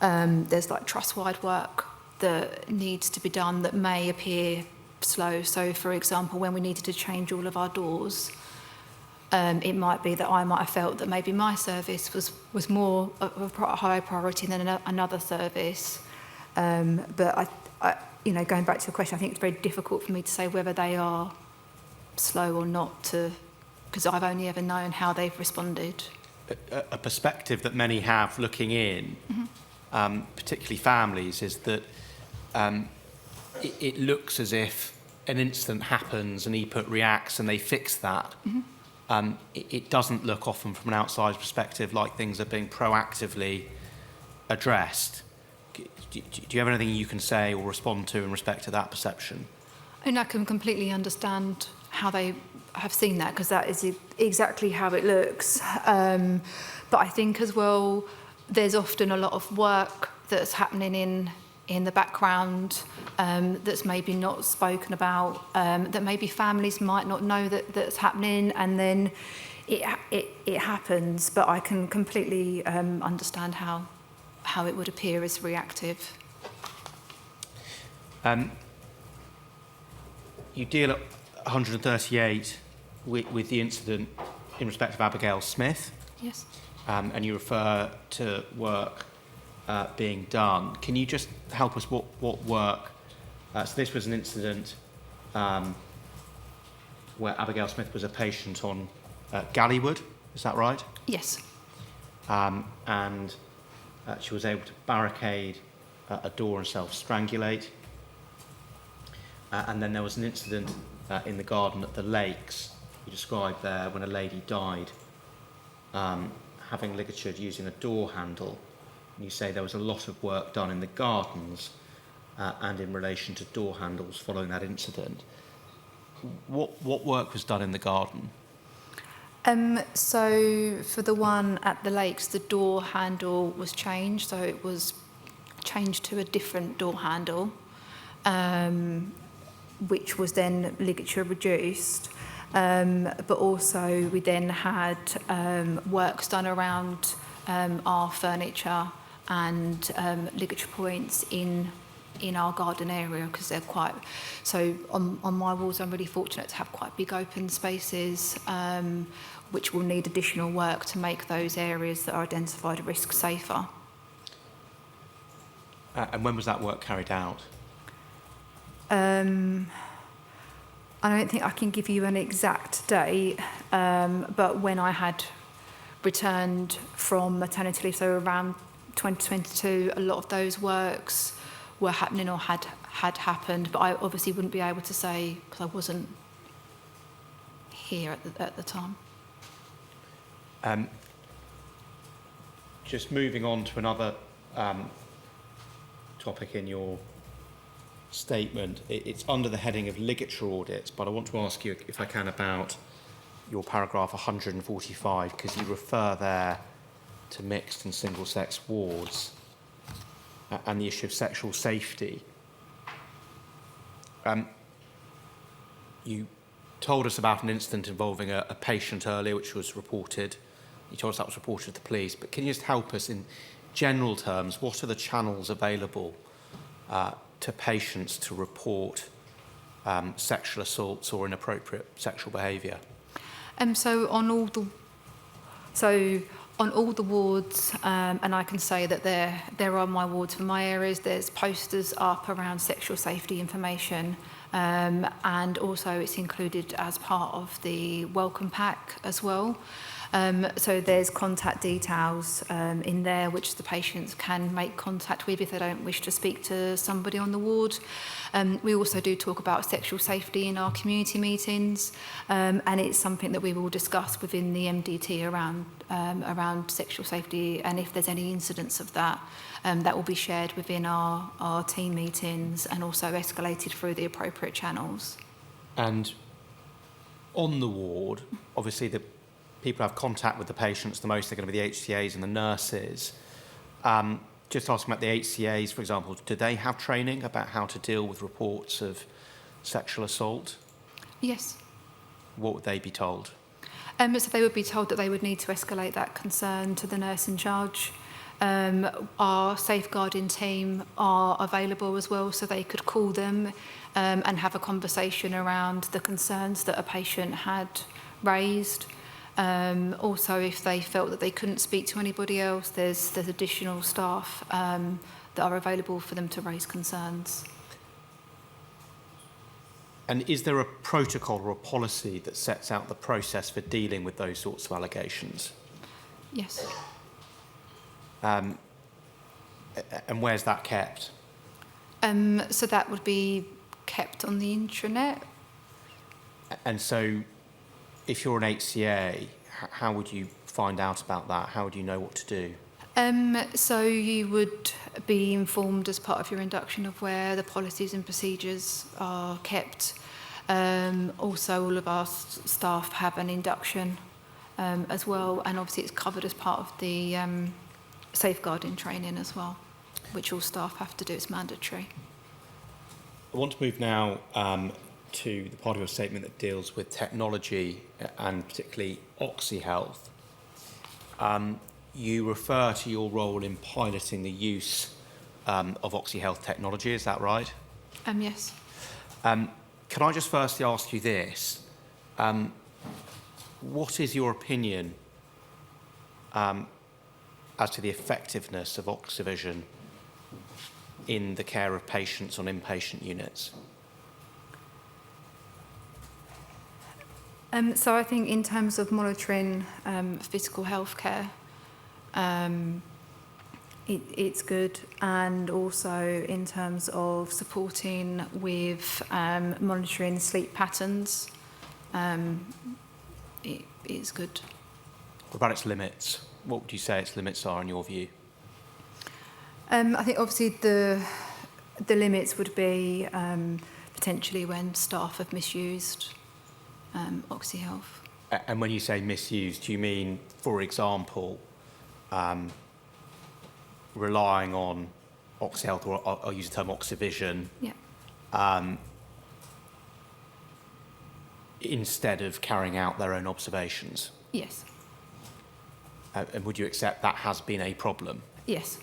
there's like trust-wide work that needs to be done that may appear slow. So, for example, when we needed to change all of our doors, it might be that I might have felt that maybe my service was more of a higher priority than another service. But I, going back to your question, I think it's very difficult for me to say whether they are slow or not, because I've only ever known how they've responded. A perspective that many have looking in, particularly families, is that it looks as if an incident happens and EPUT reacts and they fix that. It doesn't look often from an outside perspective like things are being proactively addressed. Do you have anything you can say or respond to in respect to that perception? And I can completely understand how they have seen that, because that is exactly how it looks. But I think as well, there's often a lot of work that's happening in the background that's maybe not spoken about, that maybe families might not know that's happening, and then it happens. But I can completely understand how it would appear as reactive. You deal at 138 with the incident in respect of Abigail Smith. Yes. And you refer to work being done. Can you just help us what work? So this was an incident where Abigail Smith was a patient on Gallywood, is that right? Yes. And she was able to barricade a door and self-strangulate. And then there was an incident in the garden at the Lakes, you described there, when a lady died, having ligatured using a door handle. And you say there was a lot of work done in the gardens and in relation to door handles following that incident. What work was done in the garden? So for the one at the Lakes, the door handle was changed, so it was changed to a different door handle, which was then ligature reduced. But also we then had works done around our furniture and ligature points in our garden area, because they're quite, so on my walls I'm really fortunate to have quite big open spaces, which will need additional work to make those areas that are identified at risk safer. And when was that work carried out? I don't think I can give you an exact date, but when I had returned from maternity leave, so around 2022, a lot of those works were happening or had happened, but I obviously wouldn't be able to say because I wasn't here at the time. Just moving on to another topic in your statement, it's under the heading of ligature audits, but I want to ask you, if I can, about your paragraph 145, because you refer there to mixed and single-sex wards and the issue of sexual safety. You told us about an incident involving a patient earlier, which was reported. You told us that was reported to the police, but can you just help us in general terms, what are the channels available to patients to report sexual assaults or inappropriate sexual behaviour? So on all the wards, and I can say that there are my wards for my areas, there's posters up around sexual safety information, and also it's included as part of the welcome pack as well. So there's contact details in there which the patients can make contact with if they don't wish to speak to somebody on the ward. We also do talk about sexual safety in our community meetings, and it's something that we will discuss within the MDT around sexual safety, and if there's any incidents of that, that will be shared within our team meetings and also escalated through the appropriate channels. And on the ward, obviously the people have contact with the patients, the most are going to be the HCAs and the nurses. Just asking about the HCAs, for example, do they have training about how to deal with reports of sexual assault, Yes. what would they be told? So they would be told that they would need to escalate that concern to the nurse in charge. Our safeguarding team are available as well, so they could call them and have a conversation around the concerns that a patient had raised. Also, if they felt that they couldn't speak to anybody else, there's additional staff that are available for them to raise concerns. And is there a protocol or a policy that sets out the process for dealing with those sorts of allegations? Yes. And where's that kept? So that would be kept on the intranet. And so if you're an HCA, how would you find out about that? How would you know what to do? So you would be informed as part of your induction of where the policies and procedures are kept. Also, all of our staff have an induction as well, and obviously it's covered as part of the safeguarding training as well, which all staff have to do. It's mandatory. I want to move now to the part of your statement that deals with technology and particularly OxyHealth. You refer to your role in piloting the use of OxyHealth technology, is that right? Yes. Can I just firstly ask you this? What is your opinion as to the effectiveness of Oxyvision in the care of patients on inpatient units? So I think in terms of monitoring physical health care, it's good, and also in terms of supporting with monitoring sleep patterns, it is good. What about its limits? What would you say its limits are in your view? I think obviously the limits would be potentially when staff have misused OxyHealth. And when you say misuse, do you mean, for example, relying on OxyHealth, or I'll use the term Oxyvision, instead of carrying out their own observations? Yes. And would you accept that has been a problem? Yes.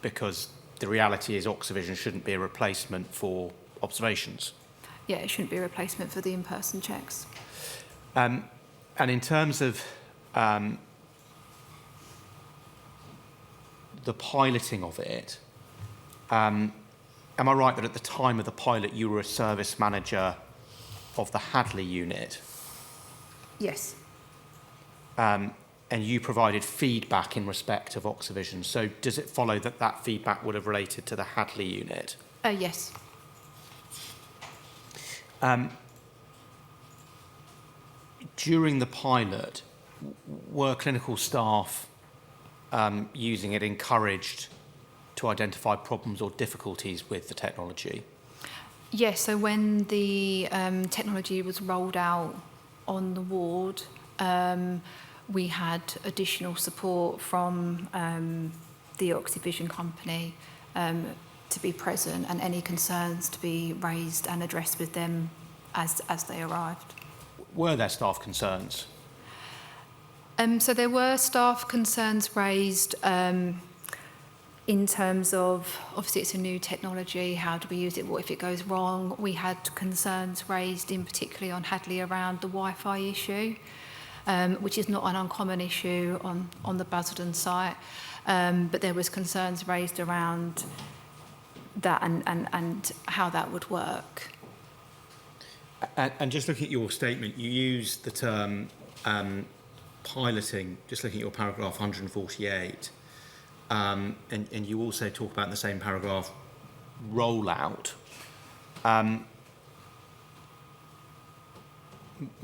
Because the reality is Oxyvision shouldn't be a replacement for observations. Yeah, it shouldn't be a replacement for the in-person checks. And in terms of the piloting of it, am I right that at the time of the pilot you were a service manager of the Hadley unit? Yes. And you provided feedback in respect of Oxyvision. So does it follow that that feedback would have related to the Hadley unit? Yes. During the pilot, were clinical staff using it encouraged to identify problems or difficulties with the technology? Yes, so when the technology was rolled out on the ward, we had additional support from the Oxyvision company to be present, and any concerns to be raised and addressed with them as they arrived. Were there staff concerns? So there were staff concerns raised in terms of, obviously it's a new technology, how do we use it, what if it goes wrong? We had concerns raised in particularly on Hadley around the Wi-Fi issue, which is not an uncommon issue on the Basildon site, but there was concerns raised around that and how that would work. And just looking at your statement, you use the term piloting, just looking at your paragraph 148, and you also talk about in the same paragraph rollout.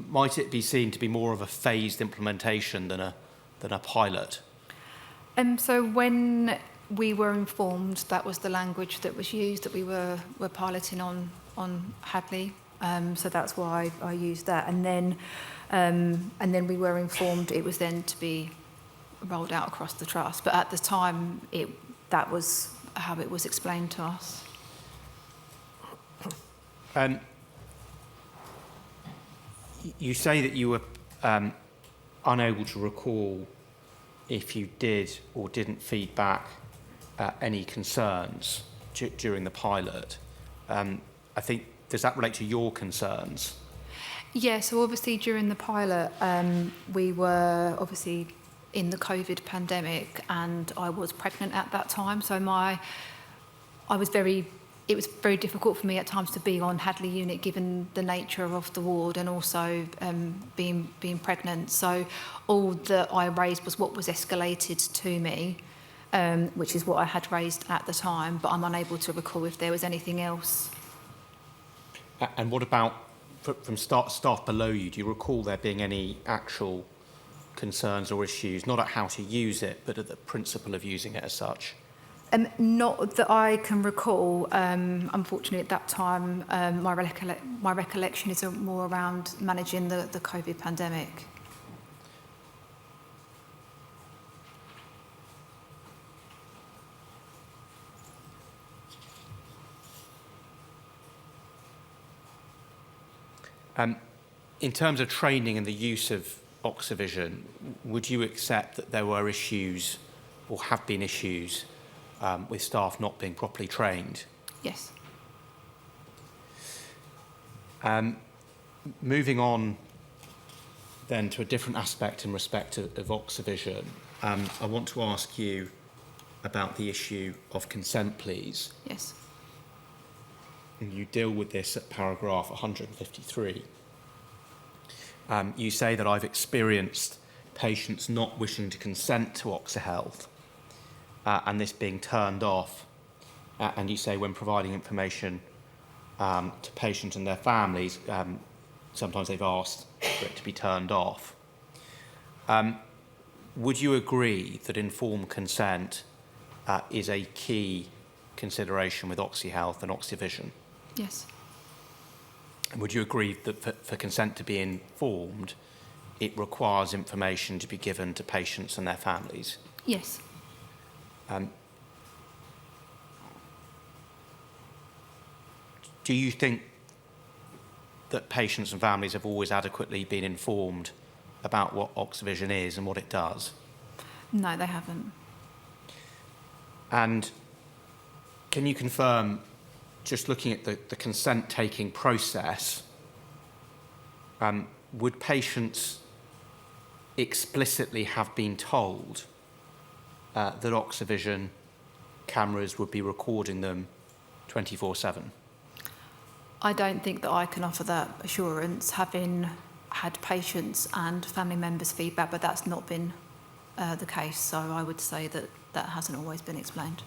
Might it be seen to be more of a phased implementation than a pilot? So when we were informed, that was the language that was used, that we were piloting on Hadley. So that's why I used that, and then we were informed it was then to be rolled out across the trust. But at the time, that was how it was explained to us. Um, you say that you were unable to recall if you did or didn't feed back any concerns during the pilot. I think, does that relate to your concerns? Yeah, so obviously during the pilot, we were obviously in the COVID pandemic, and I was pregnant at that time. So it was very difficult for me at times to be on Hadley unit, given the nature of the ward and also being pregnant. So all that I raised was what was escalated to me, which is what I had raised at the time, but I'm unable to recall if there was anything else. And what about from staff below you? Do you recall there being any actual concerns or issues, not at how to use it, but at the principle of using it as such? Not that I can recall. Unfortunately, at that time, my recollection is more around managing the COVID pandemic. In terms of training and the use of Oxyvision, would you accept that there were issues or have been issues with staff not being properly trained? Yes. Moving on then to a different aspect in respect of Oxyvision, I want to ask you about the issue of consent, please. Yes. And you deal with this at paragraph 153. You say that I've experienced patients not wishing to consent to Oxyhealth and this being turned off. And you say when providing information to patients and their families, sometimes they've asked for it to be turned off. Would you agree that informed consent is a key consideration with Oxyhealth and Oxyvision? Yes. And would you agree that for consent to be informed, it requires information to be given to patients and their families? Yes. Do you think that patients and families have always adequately been informed about what Oxyvision is and what it does? No, they haven't. And can you confirm, just looking at the consent-taking process, would patients explicitly have been told that Oxyvision cameras would be recording them 24/7? I don't think that I can offer that assurance, having had patients and family members' feedback, but that's not been the case. So I would say that that hasn't always been explained.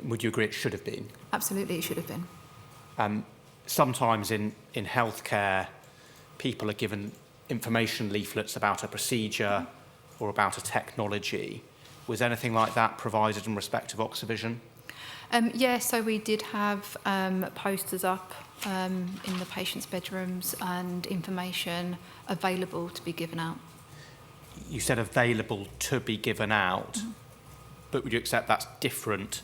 Would you agree it should have been? Absolutely, it should have been. Sometimes in healthcare, people are given information leaflets about a procedure or about a technology. Was anything like that provided in respect of Oxyvision? Yes, so we did have posters up in the patients' bedrooms and information available to be given out. You said available to be given out, but would you accept that's different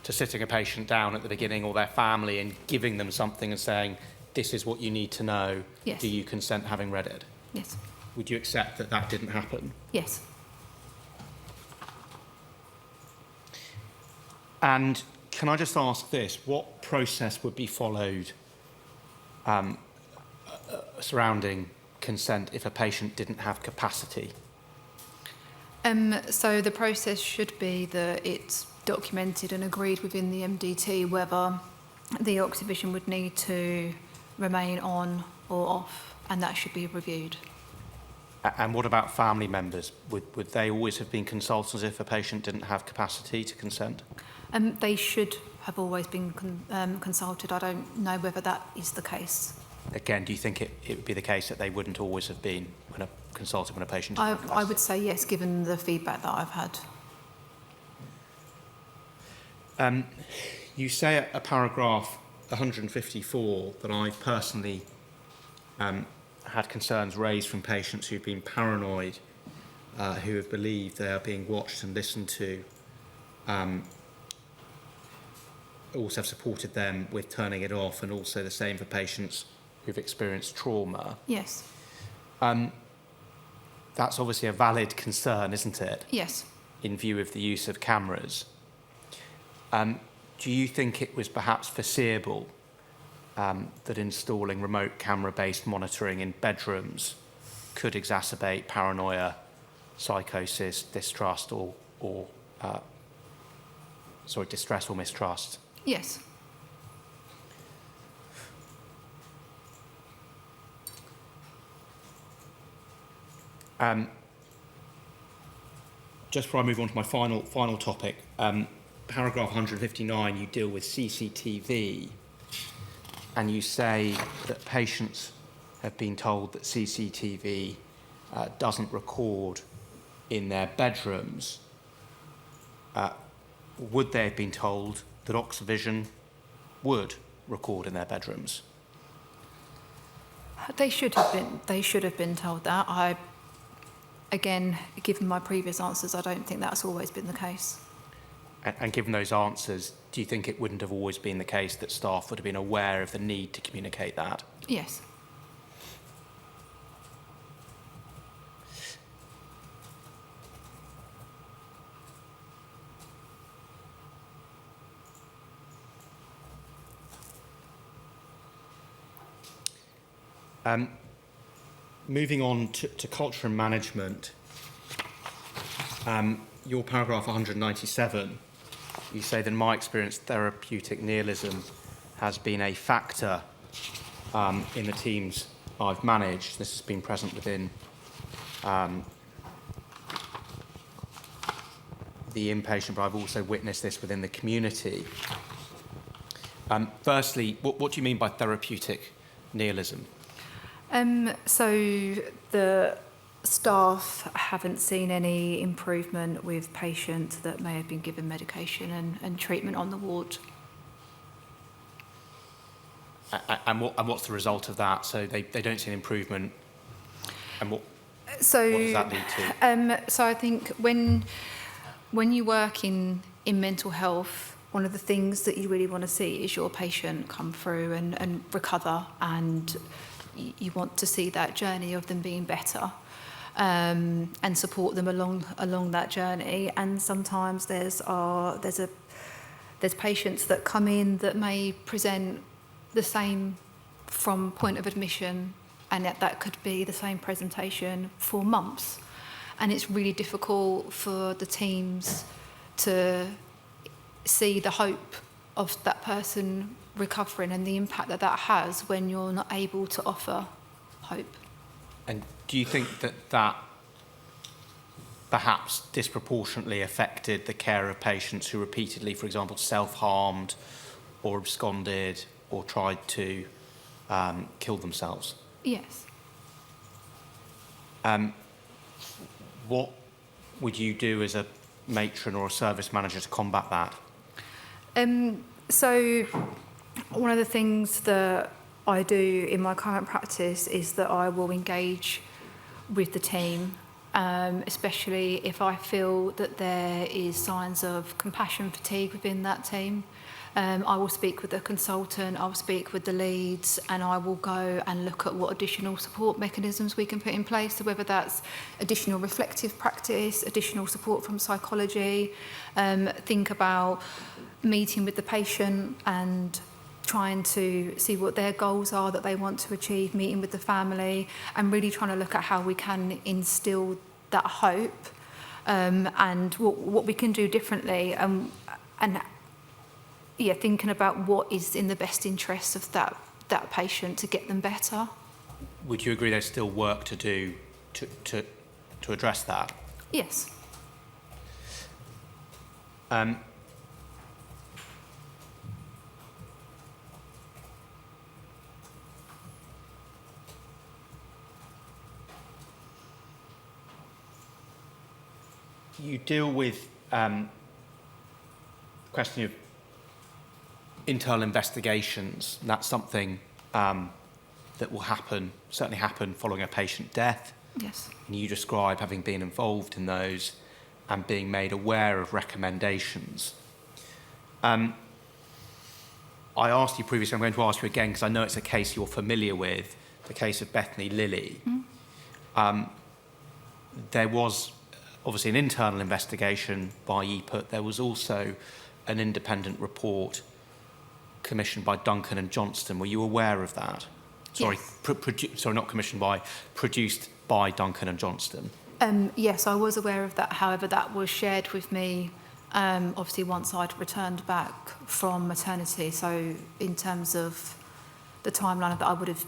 to sitting a patient down at the beginning or their family and giving them something and saying, this is what you need to know, Yes. do you consent having read it? Yes. Would you accept that that didn't happen? Yes. And can I just ask this, what process would be followed surrounding consent if a patient didn't have capacity? So the process should be that it's documented and agreed within the MDT whether the Oxyvision would need to remain on or off, and that should be reviewed. And what about family members? Would they always have been consulted if a patient didn't have capacity to consent? They should have always been consulted. I don't know whether that is the case. Again, do you think it would be the case that they wouldn't always have been consulted when a patient didn't have capacity? I would say yes, given the feedback that I've had. You say at paragraph 154 that I personally had concerns raised from patients who've been paranoid, who have believed they are being watched and listened to, also have supported them with turning it off, and also the same for patients who've experienced trauma. Yes. That's obviously a valid concern, isn't it? Yes. In view of the use of cameras. Do you think it was perhaps foreseeable that installing remote camera-based monitoring in bedrooms could exacerbate paranoia, psychosis, distress or mistrust? Yes. Just before I move on to my final topic, paragraph 159, you deal with CCTV, and you say that patients have been told that CCTV doesn't record in their bedrooms. Would they have been told that Oxyvision would record in their bedrooms? They should have been. They should have been told that. Again, given my previous answers, I don't think that's always been the case. And given those answers, do you think it wouldn't have always been the case that staff would have been aware of the need to communicate that? Yes. Moving on to culture and management, your paragraph 197, you say that in my experience, therapeutic nihilism has been a factor in the teams I've managed. This has been present within the inpatient, but I've also witnessed this within the community. Firstly, what do you mean by therapeutic nihilism? So the staff haven't seen any improvement with patients that may have been given medication and treatment on the ward. And what's the result of that? So they don't see an improvement, and what does that lead to? So I think when you work in mental health, one of the things that you really want to see is your patient come through and recover, and you want to see that journey of them being better, and support them along that journey. And sometimes there's patients that come in that may present the same from point of admission, and that could be the same presentation for months. And it's really difficult for the teams to see the hope of that person recovering and the impact that has when you're not able to offer hope. And do you think that perhaps disproportionately affected the care of patients who repeatedly, for example, self-harmed or absconded or tried to kill themselves? Yes. What would you do as a matron or a service manager to combat that? So one of the things that I do in my current practice is that I will engage with the team, especially if I feel that there is signs of compassion fatigue within that team. I will speak with the consultant, I'll speak with the leads, and I will go and look at what additional support mechanisms we can put in place. So whether that's additional reflective practice, additional support from psychology, think about meeting with the patient and trying to see what their goals are that they want to achieve, meeting with the family, and really trying to look at how we can instill that hope, and what we can do differently, and thinking about what is in the best interest of that patient to get them better. Would you agree there's still work to do to address that? Yes. You deal with the question of internal investigations. That's something that will certainly happen following a patient death. Yes. And you describe having been involved in those and being made aware of recommendations. I asked you previously, I'm going to ask you again because I know it's a case you're familiar with, the case of Bethany Lilly. There was obviously an internal investigation by EPUT. There was also an independent report commissioned by Duncan and Johnston. Were you aware of that? Sorry, Yes. sorry, not commissioned by, produced by Duncan and Johnston. Yes, I was aware of that. However, that was shared with me, obviously, once I'd returned back from maternity. So in terms of the timeline of that, I would have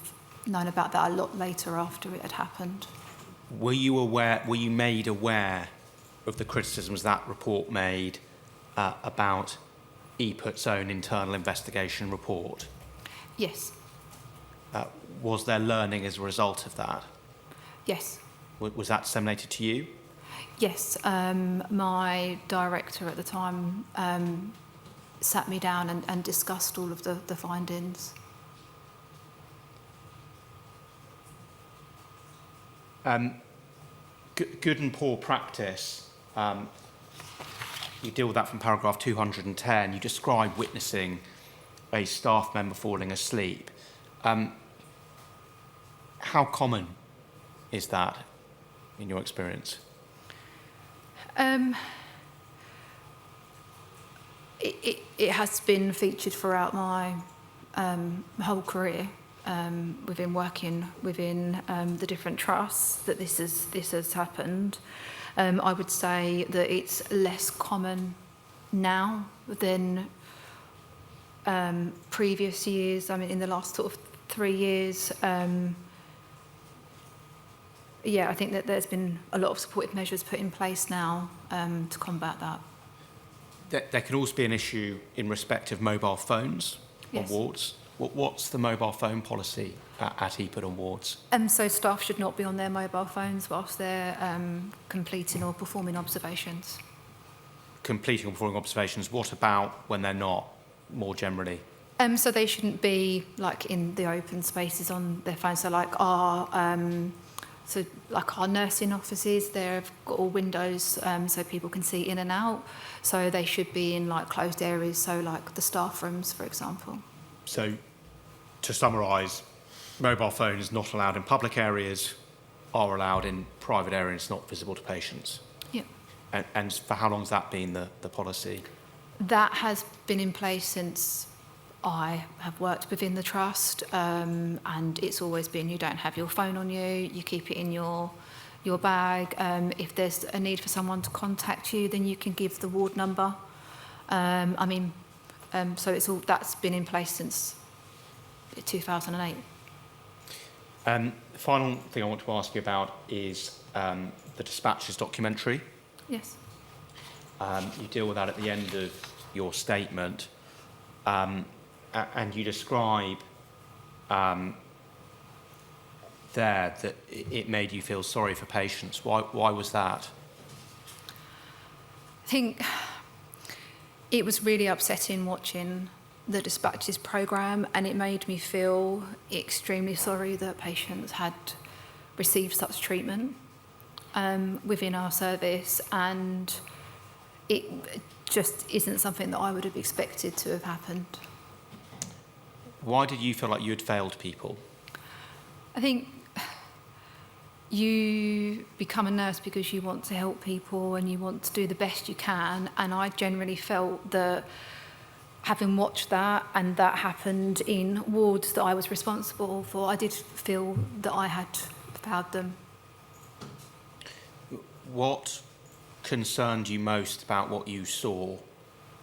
known about that a lot later after it had happened. Were you made aware of the criticisms that report made about EPUT's own internal investigation report? Yes. Was there learning as a result of that? Yes. Was that disseminated to you? Yes. My director at the time sat me down and discussed all of the findings. Good and poor practice. You deal with that from paragraph 210. You describe witnessing a staff member falling asleep. How common is that in your experience? It has been featured throughout my whole career within working within the different trusts that this has happened. I would say that it's less common now than previous years. I mean, in the last sort of 3 years, I think that there's been a lot of supportive measures put in place now to combat that. There can also be an issue in respect of mobile phones Yes. on wards. What's the mobile phone policy at EPUT on wards? So staff should not be on their mobile phones whilst they're completing or performing observations. Completing or performing observations. What about when they're not, more generally? So they shouldn't be like in the open spaces on their phones. So like our nursing offices, they've got all windows so people can see in and out. So they should be in like closed areas. So like the staff rooms, for example. So, to summarise, mobile phones not allowed in public areas, are allowed in private areas not visible to patients. Yeah. And for how long has that been the policy? That has been in place since I have worked within the trust, and it's always been you don't have your phone on you, you keep it in your bag. If there's a need for someone to contact you, then you can give the ward number. So that's been in place since 2008. The final thing I want to ask you about is the dispatches documentary. Yes. You deal with that at the end of your statement, and you describe there that it made you feel sorry for patients. Why was that? I think it was really upsetting watching the dispatches programme, and it made me feel extremely sorry that patients had received such treatment within our service, and it just isn't something that I would have expected to have happened. Why did you feel like you had failed people? I think you become a nurse because you want to help people and you want to do the best you can, and I generally felt that having watched that and that happened in wards that I was responsible for, I did feel that I had failed them. What concerned you most about what you saw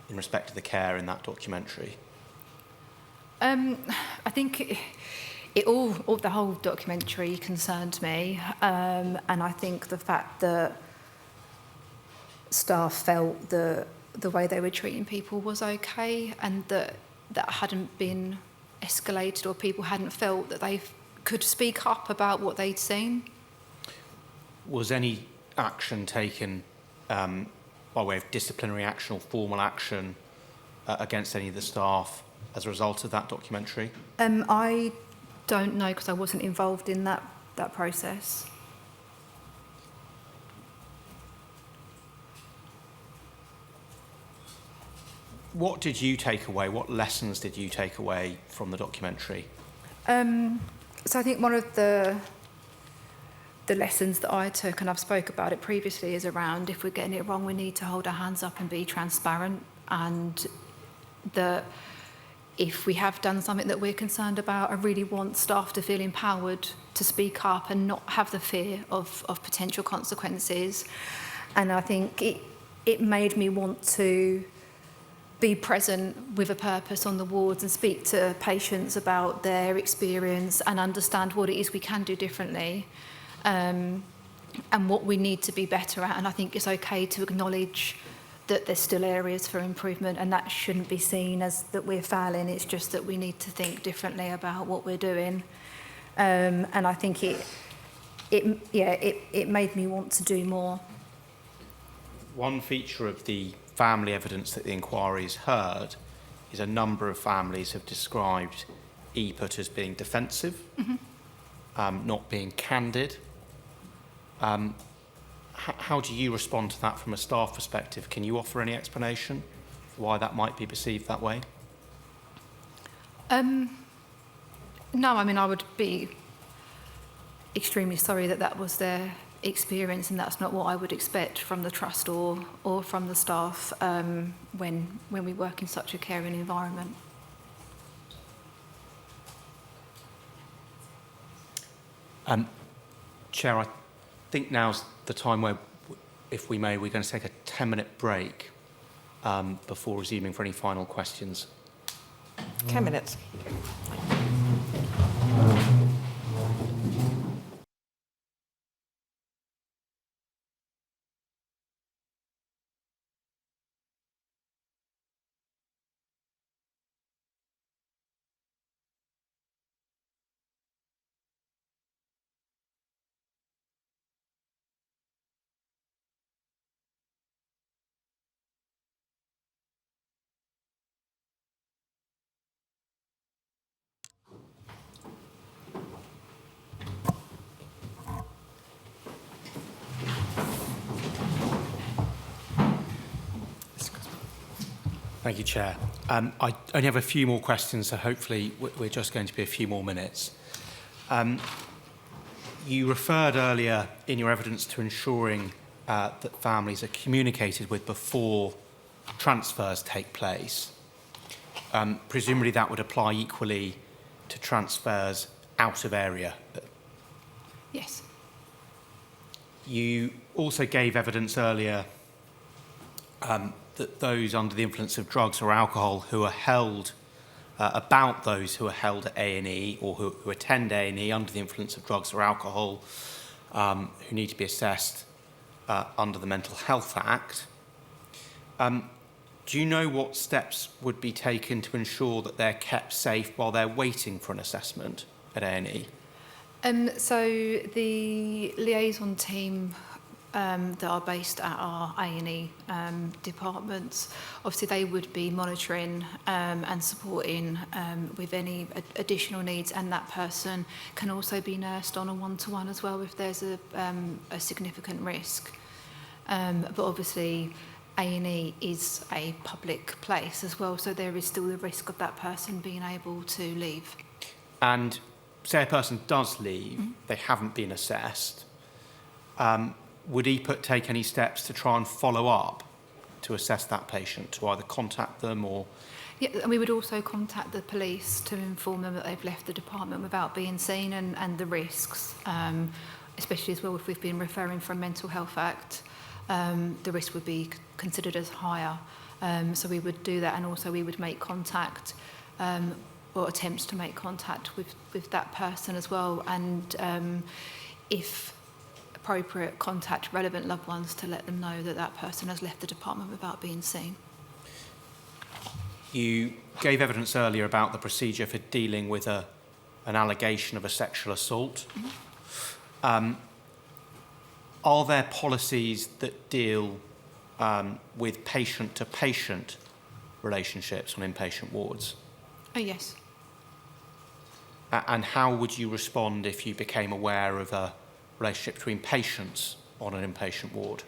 in respect to the care in that documentary? I think the whole documentary concerned me, and I think the fact that staff felt that the way they were treating people was okay, and that hadn't been escalated, or people hadn't felt that they could speak up about what they'd seen. Was any action taken by way of disciplinary action or formal action against any of the staff as a result of that documentary? I don't know, because I wasn't involved in that process. What did you take away? What lessons did you take away from the documentary? So I think one of the lessons that I took, and I've spoke about it previously, is around if we're getting it wrong, we need to hold our hands up and be transparent, and that if we have done something that we're concerned about, I really want staff to feel empowered to speak up and not have the fear of potential consequences. And I think it made me want to be present with a purpose on the wards and speak to patients about their experience and understand what it is we can do differently, and what we need to be better at. And I think it's okay to acknowledge that there's still areas for improvement, and that shouldn't be seen as that we're failing. It's just that we need to think differently about what we're doing. And I think it made me want to do more. One feature of the family evidence that the inquiry has heard is a number of families have described EPUT as being defensive, not being candid. How do you respond to that from a staff perspective? Can you offer any explanation for why that might be perceived that way? No, I mean, I would be extremely sorry that that was their experience, and that's not what I would expect from the trust or from the staff when we work in such a caring environment. Chair, I think now's the time where, if we may, we're going to take a 10-minute break before resuming for any final questions. 10 minutes. Thank you, Chair. I only have a few more questions, so hopefully we're just going to be a few more minutes. You referred earlier in your evidence to ensuring that families are communicated with before transfers take place. Presumably that would apply equally to transfers out of area. Yes. You also gave evidence earlier that those under the influence of drugs or alcohol who are held, about those who are held at A&E or who attend A&E under the influence of drugs or alcohol, who need to be assessed under the Mental Health Act. Do you know what steps would be taken to ensure that they're kept safe while they're waiting for an assessment at A&E? So the liaison team that are based at our A&E departments, obviously they would be monitoring and supporting with any additional needs, and that person can also be nursed on a one-to-one as well if there's a significant risk. But obviously A&E is a public place as well, so there is still the risk of that person being able to leave. And say a person does leave, they haven't been assessed, would EPUT take any steps to try and follow up to assess that patient, to either contact them or... Yeah, and we would also contact the police to inform them that they've left the department without being seen, and the risks, especially as well if we've been referring for a Mental Health Act, the risk would be considered as higher. So we would do that, and also we would make contact or attempts to make contact with that person as well, and if appropriate, contact relevant loved ones to let them know that that person has left the department without being seen. You gave evidence earlier about the procedure for dealing with an allegation of a sexual assault. Are there policies that deal with patient-to-patient relationships on inpatient wards? Oh, yes. And how would you respond if you became aware of a relationship between patients on an inpatient ward?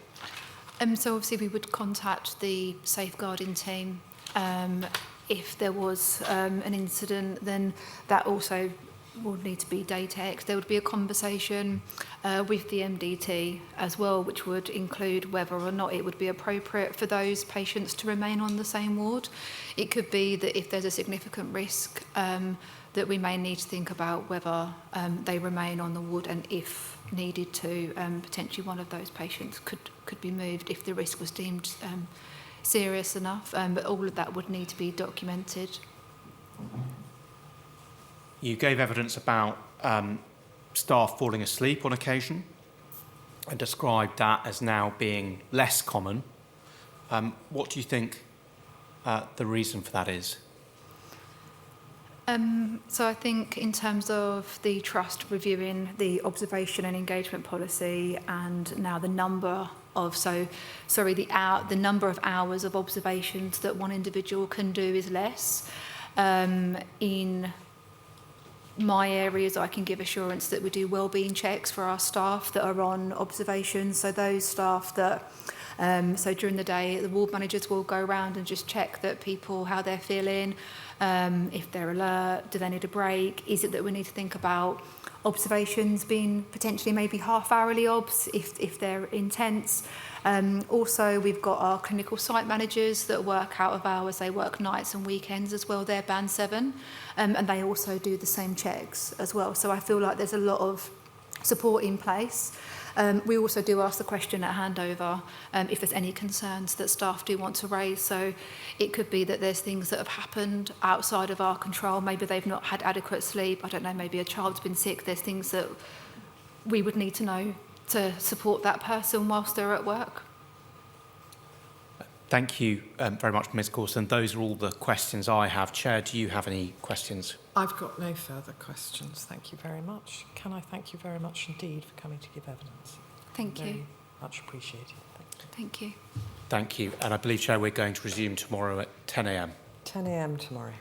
So obviously we would contact the safeguarding team If there was an incident, then that also would need to be data-ex. There would be a conversation with the MDT as well, which would include whether or not it would be appropriate for those patients to remain on the same ward. It could be that if there's a significant risk, that we may need to think about whether they remain on the ward, and if needed to, potentially one of those patients could be moved if the risk was deemed serious enough. But all of that would need to be documented. You gave evidence about staff falling asleep on occasion and described that as now being less common. What do you think the reason for that is? So I think in terms of the trust reviewing the observation and engagement policy, and now the number of the number of hours of observations that one individual can do is less. In my areas, I can give assurance that we do wellbeing checks for our staff that are on observation. So those staff that, so during the day, the ward managers will go around and just check that people, how they're feeling, if they're alert, do they need a break? Is it that we need to think about observations being potentially maybe half-hourly obs if they're intense? Also, we've got our clinical site managers that work out of hours. They work nights and weekends as well. They're band 7, and they also do the same checks as well. So I feel like there's a lot of support in place. We also do ask the question at handover if there's any concerns that staff do want to raise. So it could be that there's things that have happened outside of our control. Maybe they've not had adequate sleep. I don't know, maybe a child's been sick. There's things that we would need to know to support that person whilst they're at work. Thank you very much, Ms. Corson. Those are all the questions I have. Chair, do you have any questions? I've got no further questions. Thank you very much. Can I thank you very much indeed for coming to give evidence? Thank you. Very much appreciated. Thank you. Thank you. Thank you. And I believe, Chair, we're going to resume tomorrow at 10 a.m. 10 a.m. tomorrow.